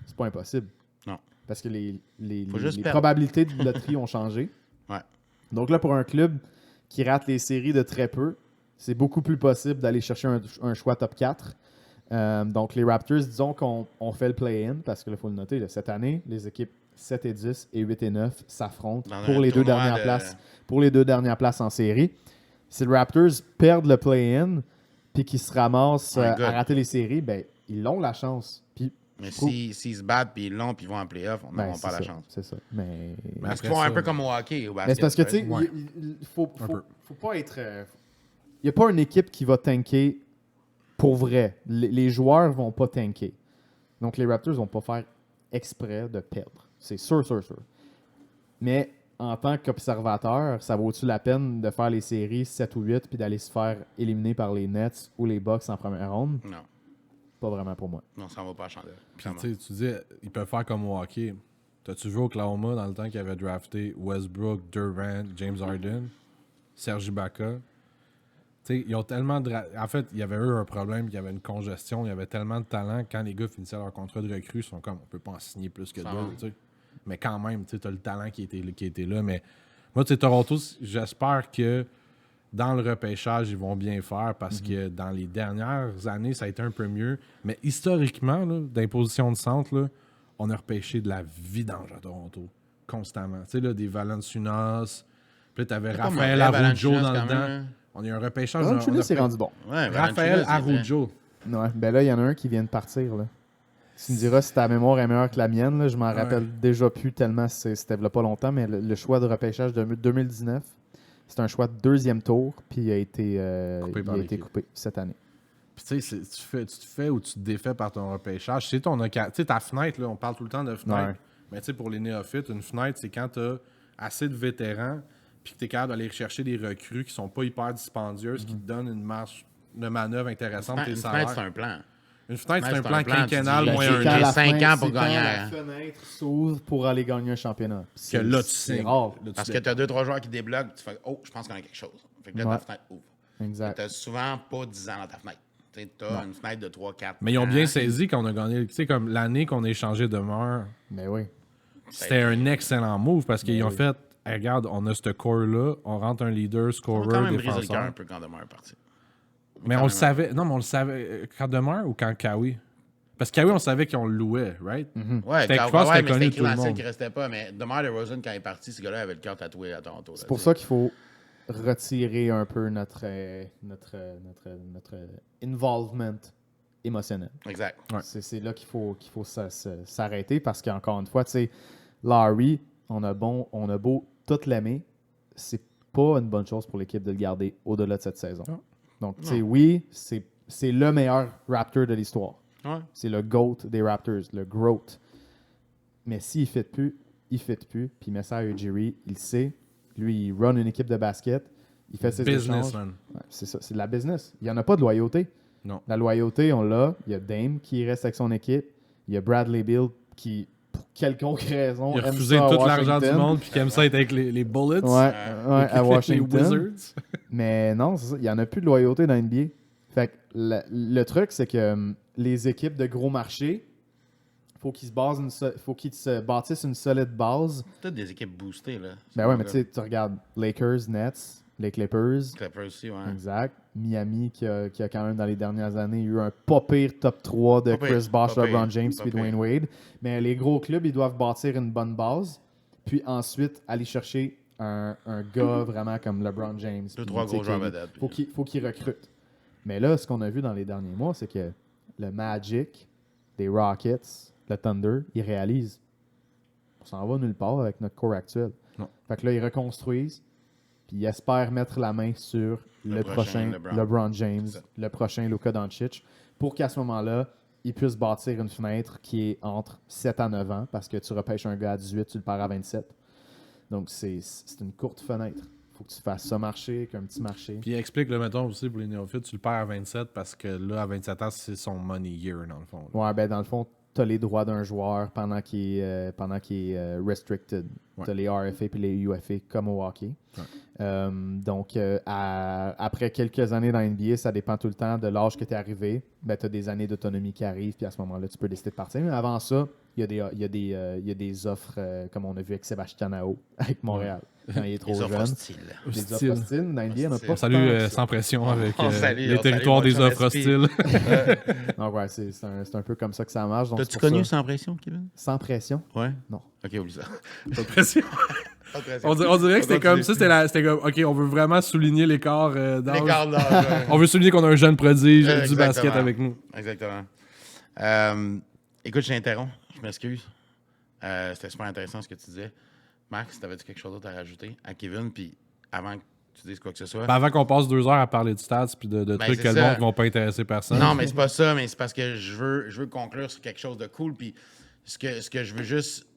C'est pas impossible. Non. Parce que les Faut juste perdre. probabilités de loterie ont changé. Ouais. Donc là, pour un club qui rate les séries de très peu, c'est beaucoup plus possible d'aller chercher un choix top 4. Donc les Raptors, disons qu'on fait le play-in, parce que là, il faut le noter, là, cette année, les équipes 7 et 10 et 8 et 9 s'affrontent Dans pour un les deux tournoi dernières de- places. Pour les 2 dernières places en série. Si les Raptors perdent le play-in puis qu'ils se ramassent Ouais, à good. rater les séries, ben ils ont la chance. Puis Mais je trouve- s'ils se battent puis ils l'ont puis ils vont en playoff, on ben, n'aura pas c'est la ça, chance. c'est ça. Mais Parce qu'ils après font un ça, peu comme au hockey, au basket. mais c'est parce que, tu sais, Ouais. il faut Un peu. pas être... Il n'y a pas une équipe qui va tanker pour vrai. Les joueurs vont pas tanker. Donc, les Raptors vont pas faire exprès de perdre. C'est sûr. Mais en tant qu'observateur, ça vaut-tu la peine de faire les séries 7 ou 8 puis d'aller se faire éliminer par les Nets ou les Bucks en première ronde? Non. Pas vraiment pour moi. Non, ça en va pas à chandelle. Puis tu sais, tu dis, ils peuvent faire comme au hockey. T'as-tu vu Oklahoma dans le temps qu'ils avaient drafté Westbrook, Durant, James Harden, Serge Ibaka? Tu sais, ils ont tellement de... En fait, il y avait eu un problème, il y avait une congestion, il y avait tellement de talent. Quand les gars finissaient leur contrat de recrue, ils sont comme, on peut pas en signer plus que Ça deux, va. tu sais. Mais quand même, tu as le talent qui était là. Mais moi, tu sais, Toronto, j'espère que dans le repêchage, ils vont bien faire parce que dans les dernières années, ça a été un peu mieux. Mais historiquement, là, d'imposition de centre, là, on a repêché de la vidange à Toronto. Constamment. Tu sais, là, des Valanciunas. Puis là, t'avais C'est pas Raphaël mauvais, Araujo Valanciunas, dans le quand dedans. même, hein. On a eu un repêchage. Valanciunas, c'est rendu bon. Ouais, Raphaël Valanciunas, c'est vrai. Araujo. Ouais, ben là, il y en a un qui vient de partir. Là. Tu me diras si ta mémoire est meilleure que la mienne. Là, je m'en rappelle déjà plus tellement, c'était là pas longtemps, mais le choix de repêchage de 2019, c'est un choix de deuxième tour, puis il a été, Coupé par l'équipe. coupé cette année. Puis tu sais, tu te fais ou tu te défais par ton repêchage. C'est ton tu sais, ta fenêtre, là, on parle tout le temps de fenêtre. Ouais. Mais tu sais, pour les néophytes, une fenêtre, c'est quand tu as assez de vétérans puis que tu es capable d'aller chercher des recrues qui sont pas hyper dispendieuses, qui te donnent une marge de manœuvre intéressante tes Une salaires. fenêtre, c'est un plan. Une fenêtre, c'est un c'est plan un plan, quinquennal tu dis, moins j'ai un quand an. la 5 ans pour c'est gagner, quand hein. la fenêtre s'ouvre pour aller gagner un championnat. Que là, tu C'est signes. rare. Là, tu Parce que dé- tu as 2-3 joueurs qui débloquent, tu fais oh, je pense qu'on a quelque chose. Fait que là, Ouais. ta fenêtre ouvre. Exact. Tu n'as souvent pas 10 ans dans ta fenêtre. Tu as une fenêtre de 3-4. Mais ils ont bien ans. saisi qu'on a gagné. Tu sais, comme l'année qu'on a échangé de Demeure, Mais oui. c'était un excellent move parce qu'ils ont fait hey, regarde, on a ce corps-là, on rentre un leader, On a scorer, quand même brisé le cœur défenseur. un peu quand Demar est parti. Mais quand on le même, savait. Non, mais on le savait. Quand Demeure ou quand Kawhi? Parce que Kawhi, on savait qu'on le louait, right? Ouais, C'était- quand, je pense que ouais, c'était mais connu c'était de écrit tout dans le le ciel monde. qui restait pas. Mais DeMar DeRozan, quand il est parti, ce gars-là avait le cœur tatoué à Toronto. C'est pour ça qu'il faut retirer un peu notre involvement émotionnel. Exact. Ouais. C'est là qu'il faut s'arrêter parce qu'encore une fois, tu sais, Larry, on a beau tout l'aimer, c'est pas une bonne chose pour l'équipe de le garder au-delà de cette saison. Non. Donc, tu sais, oui, c'est le meilleur Raptor de l'histoire. Ouais. C'est le GOAT des Raptors, le GROAT. Mais s'il ne fit plus, il ne fit plus. Puis il met ça à Ujiri, il sait. Lui, il run une équipe de basket. Il fait ses Business, échanges. man. Ouais, c'est ça, c'est de la business. Il n'y en a pas de loyauté. Non. La loyauté, on l'a. Il y a Dame qui reste avec son équipe. Il y a Bradley Beal qui, pour quelconque raison, Il a aime refusé ça à tout l'argent du Washington. monde puis qui aime ça être avec les Bullets. Ouais, à les Washington. Wizards. Mais non, c'est ça. Il n'y en a plus de loyauté dans l'NBA. Fait que le truc, c'est que les équipes de gros marchés, faut qu'ils se bâtissent une solide base. Toutes des équipes boostées, là. Ben ouais, mais tu sais, tu regardes Lakers, Nets, les Clippers, Clippers aussi, ouais. exact. Miami, qui a quand même dans les dernières années eu un pas pire top 3 de Pas pire, Chris Bosh, pas pire, LeBron James pas puis pire. Dwayne Wade. Mais les gros clubs, ils doivent bâtir une bonne base, puis ensuite aller chercher un gars vraiment comme LeBron James. Deux, puis, trois tu sais, gros joueurs qui- vedettes. faut qu'il recrute. Mais là, ce qu'on a vu dans les derniers mois, c'est que le Magic, des Rockets, le Thunder, ils réalisent. On s'en va nulle part avec notre corps actuel. Non. Fait que là, ils reconstruisent, puis ils espèrent mettre la main sur le prochain LeBron James, C'est ça. le prochain Luka Doncic, pour qu'à ce moment-là, ils puissent bâtir une fenêtre qui est entre 7 à 9 ans, parce que tu repêches un gars à 18, tu le perds à 27. Donc, c'est une courte fenêtre. Faut que tu fasses ça marcher, qu'un petit marché. Puis explique, le mettons aussi pour les néophytes, tu le perds à 27 parce que là, à 27 ans, c'est son money year dans le fond. là. Ouais, ben dans le fond, tu as les droits d'un joueur pendant qu'il est restricted. Ouais. Tu as les RFA puis les UFA comme au hockey. Ouais. Donc, après quelques années dans NBA, ça dépend tout le temps de l'âge que tu es arrivé. Ben, tu as des années d'autonomie qui arrivent, puis à ce moment-là, tu peux décider de partir. Mais avant ça, il y a des offres, comme on a vu avec Sébastien Nao, avec Montréal, quand il est trop Les offres jeune. hostiles. Des Hostile. offres hostiles. Dans NBA, il n'y en a pas Salut, tant que ça. sans pression avec On salue, les on territoires salue des mon offres chum hostiles. Donc, ouais, c'est un peu comme ça que ça marche. Donc, T'as-tu c'est pour connu ça. Sans Pression, Kevin? Sans pression? Ouais. Non. Ok, oublie ça. Pas de pression. Pas de pression. On dirait que c'était continue. comme ça, c'était comme, OK, on veut vraiment souligner l'écart d'âge. L'écart d'âge, ouais. On veut souligner qu'on a un jeune prodige du Exactement. basket avec nous. Exactement. Écoute, je t'interromps. Je m'excuse. C'était super intéressant ce que tu disais. Max, t'avais-tu quelque chose d'autre à rajouter à Kevin? Puis avant que tu dises quoi que ce soit. Ben, avant qu'on passe 2 heures à parler de stats puis de trucs c'est que le ça. monde qui vont pas intéresser personne. Non, mais c'est pas ça, mais c'est parce que je veux conclure sur quelque chose de cool. Puis ce que je veux juste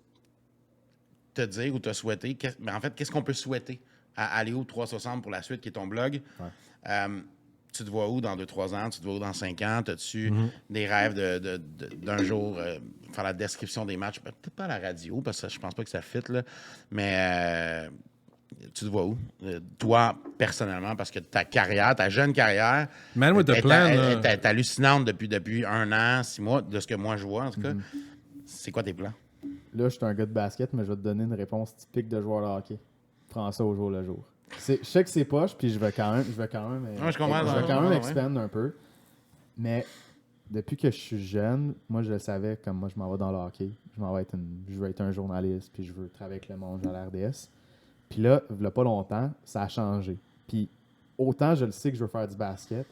te dire ou te souhaiter, en fait, qu'est-ce qu'on peut souhaiter à Aléo 360 pour la suite, qui est ton blog? Tu te vois où dans 2-3 ans? Tu te vois où dans 5 ans? As-tu des rêves d'un jour faire la description des matchs? Peut-être pas à la radio, parce que je pense pas que ça fit, là. Mais tu te vois où? Toi, personnellement, parce que ta carrière, ta jeune carrière, Man with the plan, là. est hallucinante depuis 1 an, 6 mois, de ce que moi je vois, en tout cas. C'est quoi tes plans? Là, je suis un gars de basket, mais je vais te donner une réponse typique de joueur de hockey. Prends ça au jour le jour. Je sais que c'est poche, puis je vais quand même expand un peu. Mais depuis que je suis jeune, moi, je le savais, comme moi, je m'en vais dans le hockey. Je veux être un journaliste, puis je veux travailler avec le monde à l'RDS. Puis là, il n'y a pas longtemps, ça a changé. Puis autant je le sais que je veux faire du basket,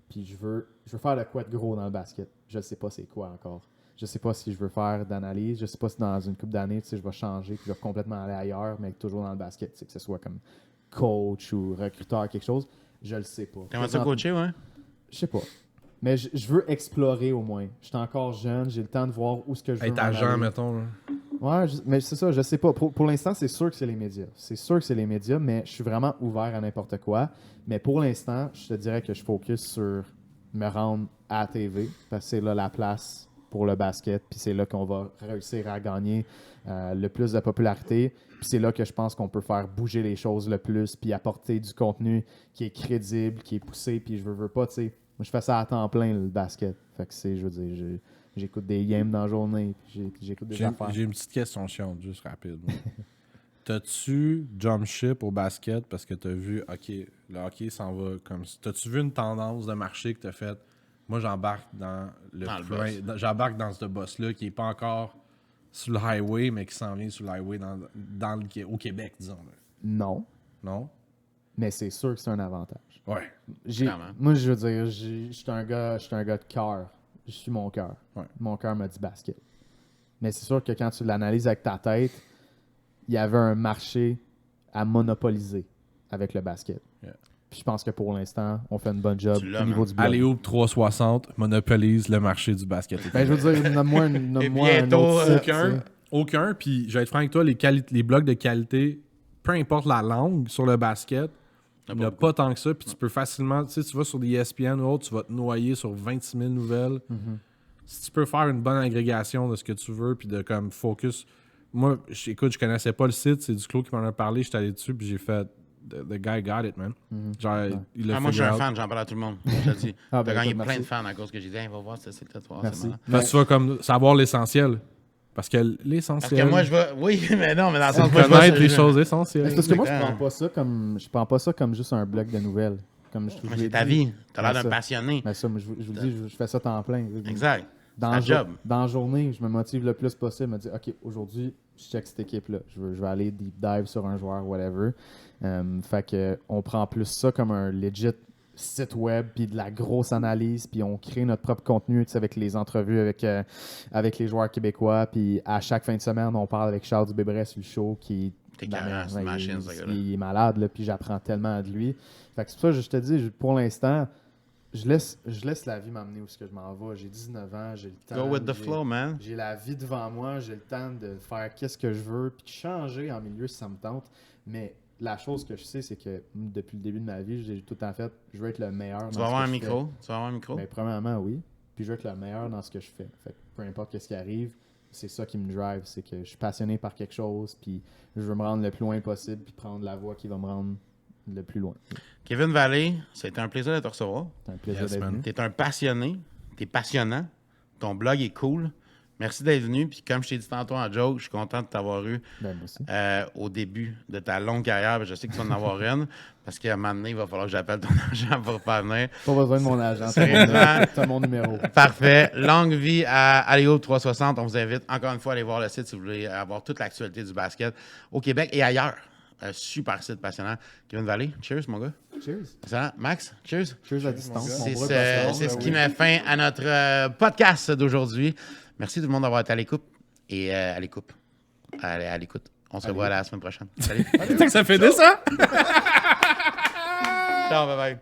puis je veux faire de quoi de gros dans le basket. Je ne sais pas c'est quoi encore. Je sais pas si je veux faire d'analyse. Je sais pas si dans une couple d'années, je vais changer puis je vais complètement aller ailleurs, mais toujours dans le basket, que ce soit comme coach ou recruteur, quelque chose. Je le sais pas. T'aimerais ça coacher, ouais? Je sais pas. Mais je veux explorer au moins. Je suis encore jeune, j'ai le temps de voir où ce que je veux. Être agent, mettons. Là. Ouais, mais c'est ça, je sais pas. Pour l'instant, c'est sûr que c'est les médias. C'est sûr que c'est les médias, mais je suis vraiment ouvert à n'importe quoi. Mais pour l'instant, je te dirais que je focus sur me rendre à la TV, parce que c'est là la place pour le basket, puis c'est là qu'on va réussir à gagner le plus de popularité. Puis c'est là que je pense qu'on peut faire bouger les choses le plus, puis apporter du contenu qui est crédible, qui est poussé, puis je veux pas, tu sais, moi je fais ça à temps plein, le basket. Fait que je veux dire, j'écoute des games dans la journée, puis j'écoute des affaires. J'ai une petite question chiante, juste rapide. T'as-tu jump ship au basket parce que t'as vu, OK, le hockey s'en va comme ça. T'as-tu vu une tendance de marché que t'as faite? Moi, j'embarque dans j'embarque dans ce boss-là qui n'est pas encore sur le highway, mais qui s'en vient sur le highway au Québec, disons. Là. Non. Non? Mais c'est sûr que c'est un avantage. Ouais. Moi, je veux dire, je suis un gars de cœur. Je suis mon cœur. Ouais. Mon cœur me dit basket. Mais c'est sûr que quand tu l'analyses avec ta tête, il y avait un marché à monopoliser avec le basket. Yeah. Puis je pense que pour l'instant, on fait une bonne job au niveau du blog. Aléo 360 monopolise le marché du basket. Ben, je veux dire, nomme-moi un autre site, aucun. Puis je vais être franc avec toi, les blogs de qualité, peu importe la langue sur le basket, il n'y en a pas tant que ça. Puis tu peux facilement, tu sais, tu vas sur des ESPN ou autre, tu vas te noyer sur 26 000 nouvelles. Mm-hmm. Si tu peux faire une bonne agrégation de ce que tu veux, puis de comme focus. Moi, écoute, je connaissais pas le site, c'est Duclos qui m'en a parlé, j'étais allé dessus, puis j'ai fait. The guy got it, man. Mm-hmm. Genre, il a moi, je suis un out. fan, j'en parle à tout le monde. Je te dis. Ah, T'as ben, gagné écoute, plein de merci. fans à cause que j'ai dit, va voir ce site-là. Merci. Parce que tu vas comme savoir l'essentiel. Parce que l'essentiel. Parce que moi, je vais. Oui, mais non, mais dans le sens c'est connaître les choses essentielles. Mais parce que moi, je prends pas ça comme juste un blog de nouvelles. Comme je Mais c'est ta vie. T'as l'air d'un ça. passionné. Mais ça, moi, je vous le dis, je fais ça temps plein. Exact. Dans ta job. Dans la journée, je me motive le plus possible. Je me dis, OK, aujourd'hui, je check cette équipe-là. Je vais aller deep dive sur un joueur, whatever. Fait que on prend plus ça comme un legit site web, puis de la grosse analyse, puis on crée notre propre contenu, tu sais, avec les entrevues avec les joueurs québécois. Puis à chaque fin de semaine, on parle avec Charles Dubébret sur le show, qui T'es carré, c'est une machine, ce gars-là. il est malade, là, puis j'apprends tellement de lui. Fait que c'est pour ça que je te dis, pour l'instant, je laisse la vie m'amener où ce que je m'en vais. J'ai 19 ans, j'ai le temps. Go with the flow, man. J'ai la vie devant moi, j'ai le temps de faire qu'est-ce que je veux, puis de changer en milieu si ça me tente. Mais la chose que je sais, c'est que depuis le début de ma vie, j'ai tout le temps fait, je veux être le meilleur. Tu vas avoir un micro? Tu vas avoir un micro? Ben, premièrement, oui. Puis je veux être le meilleur dans ce que je fais. Fait que peu importe ce qui arrive, c'est ça qui me drive. C'est que je suis passionné par quelque chose, puis je veux me rendre le plus loin possible, puis prendre la voie qui va me rendre le plus loin. Kevin Vallée, c'était un plaisir de te recevoir. C'est un plaisir Yes, d'être man. venu. T'es un passionné. T'es passionnant. Ton blog est cool. Merci d'être venu. Puis comme je t'ai dit tantôt en joke, je suis content de t'avoir eu Ben, moi aussi. au début de ta longue carrière. Je sais que tu vas en avoir une. Parce qu'à un moment donné, il va falloir que j'appelle ton agent pour faire venir. Pas besoin de mon agent. Sérieusement. T'as mon numéro. Parfait. Longue vie à Aléo 360. On vous invite encore une fois à aller voir le site si vous voulez avoir toute l'actualité du basket au Québec et ailleurs. Un super site passionnant. Kevin Vallée, cheers, mon gars. Cheers. Excellent. Max, cheers. Cheers à distance. mon C'est bras ce, passion. c'est ce qui met fin à notre podcast d'aujourd'hui. Merci tout le monde d'avoir été à l'écoute. Et à l'écoute. À l'écoute. On se revoit la semaine prochaine. Salut. Ça fait ça? Ciao, bye bye.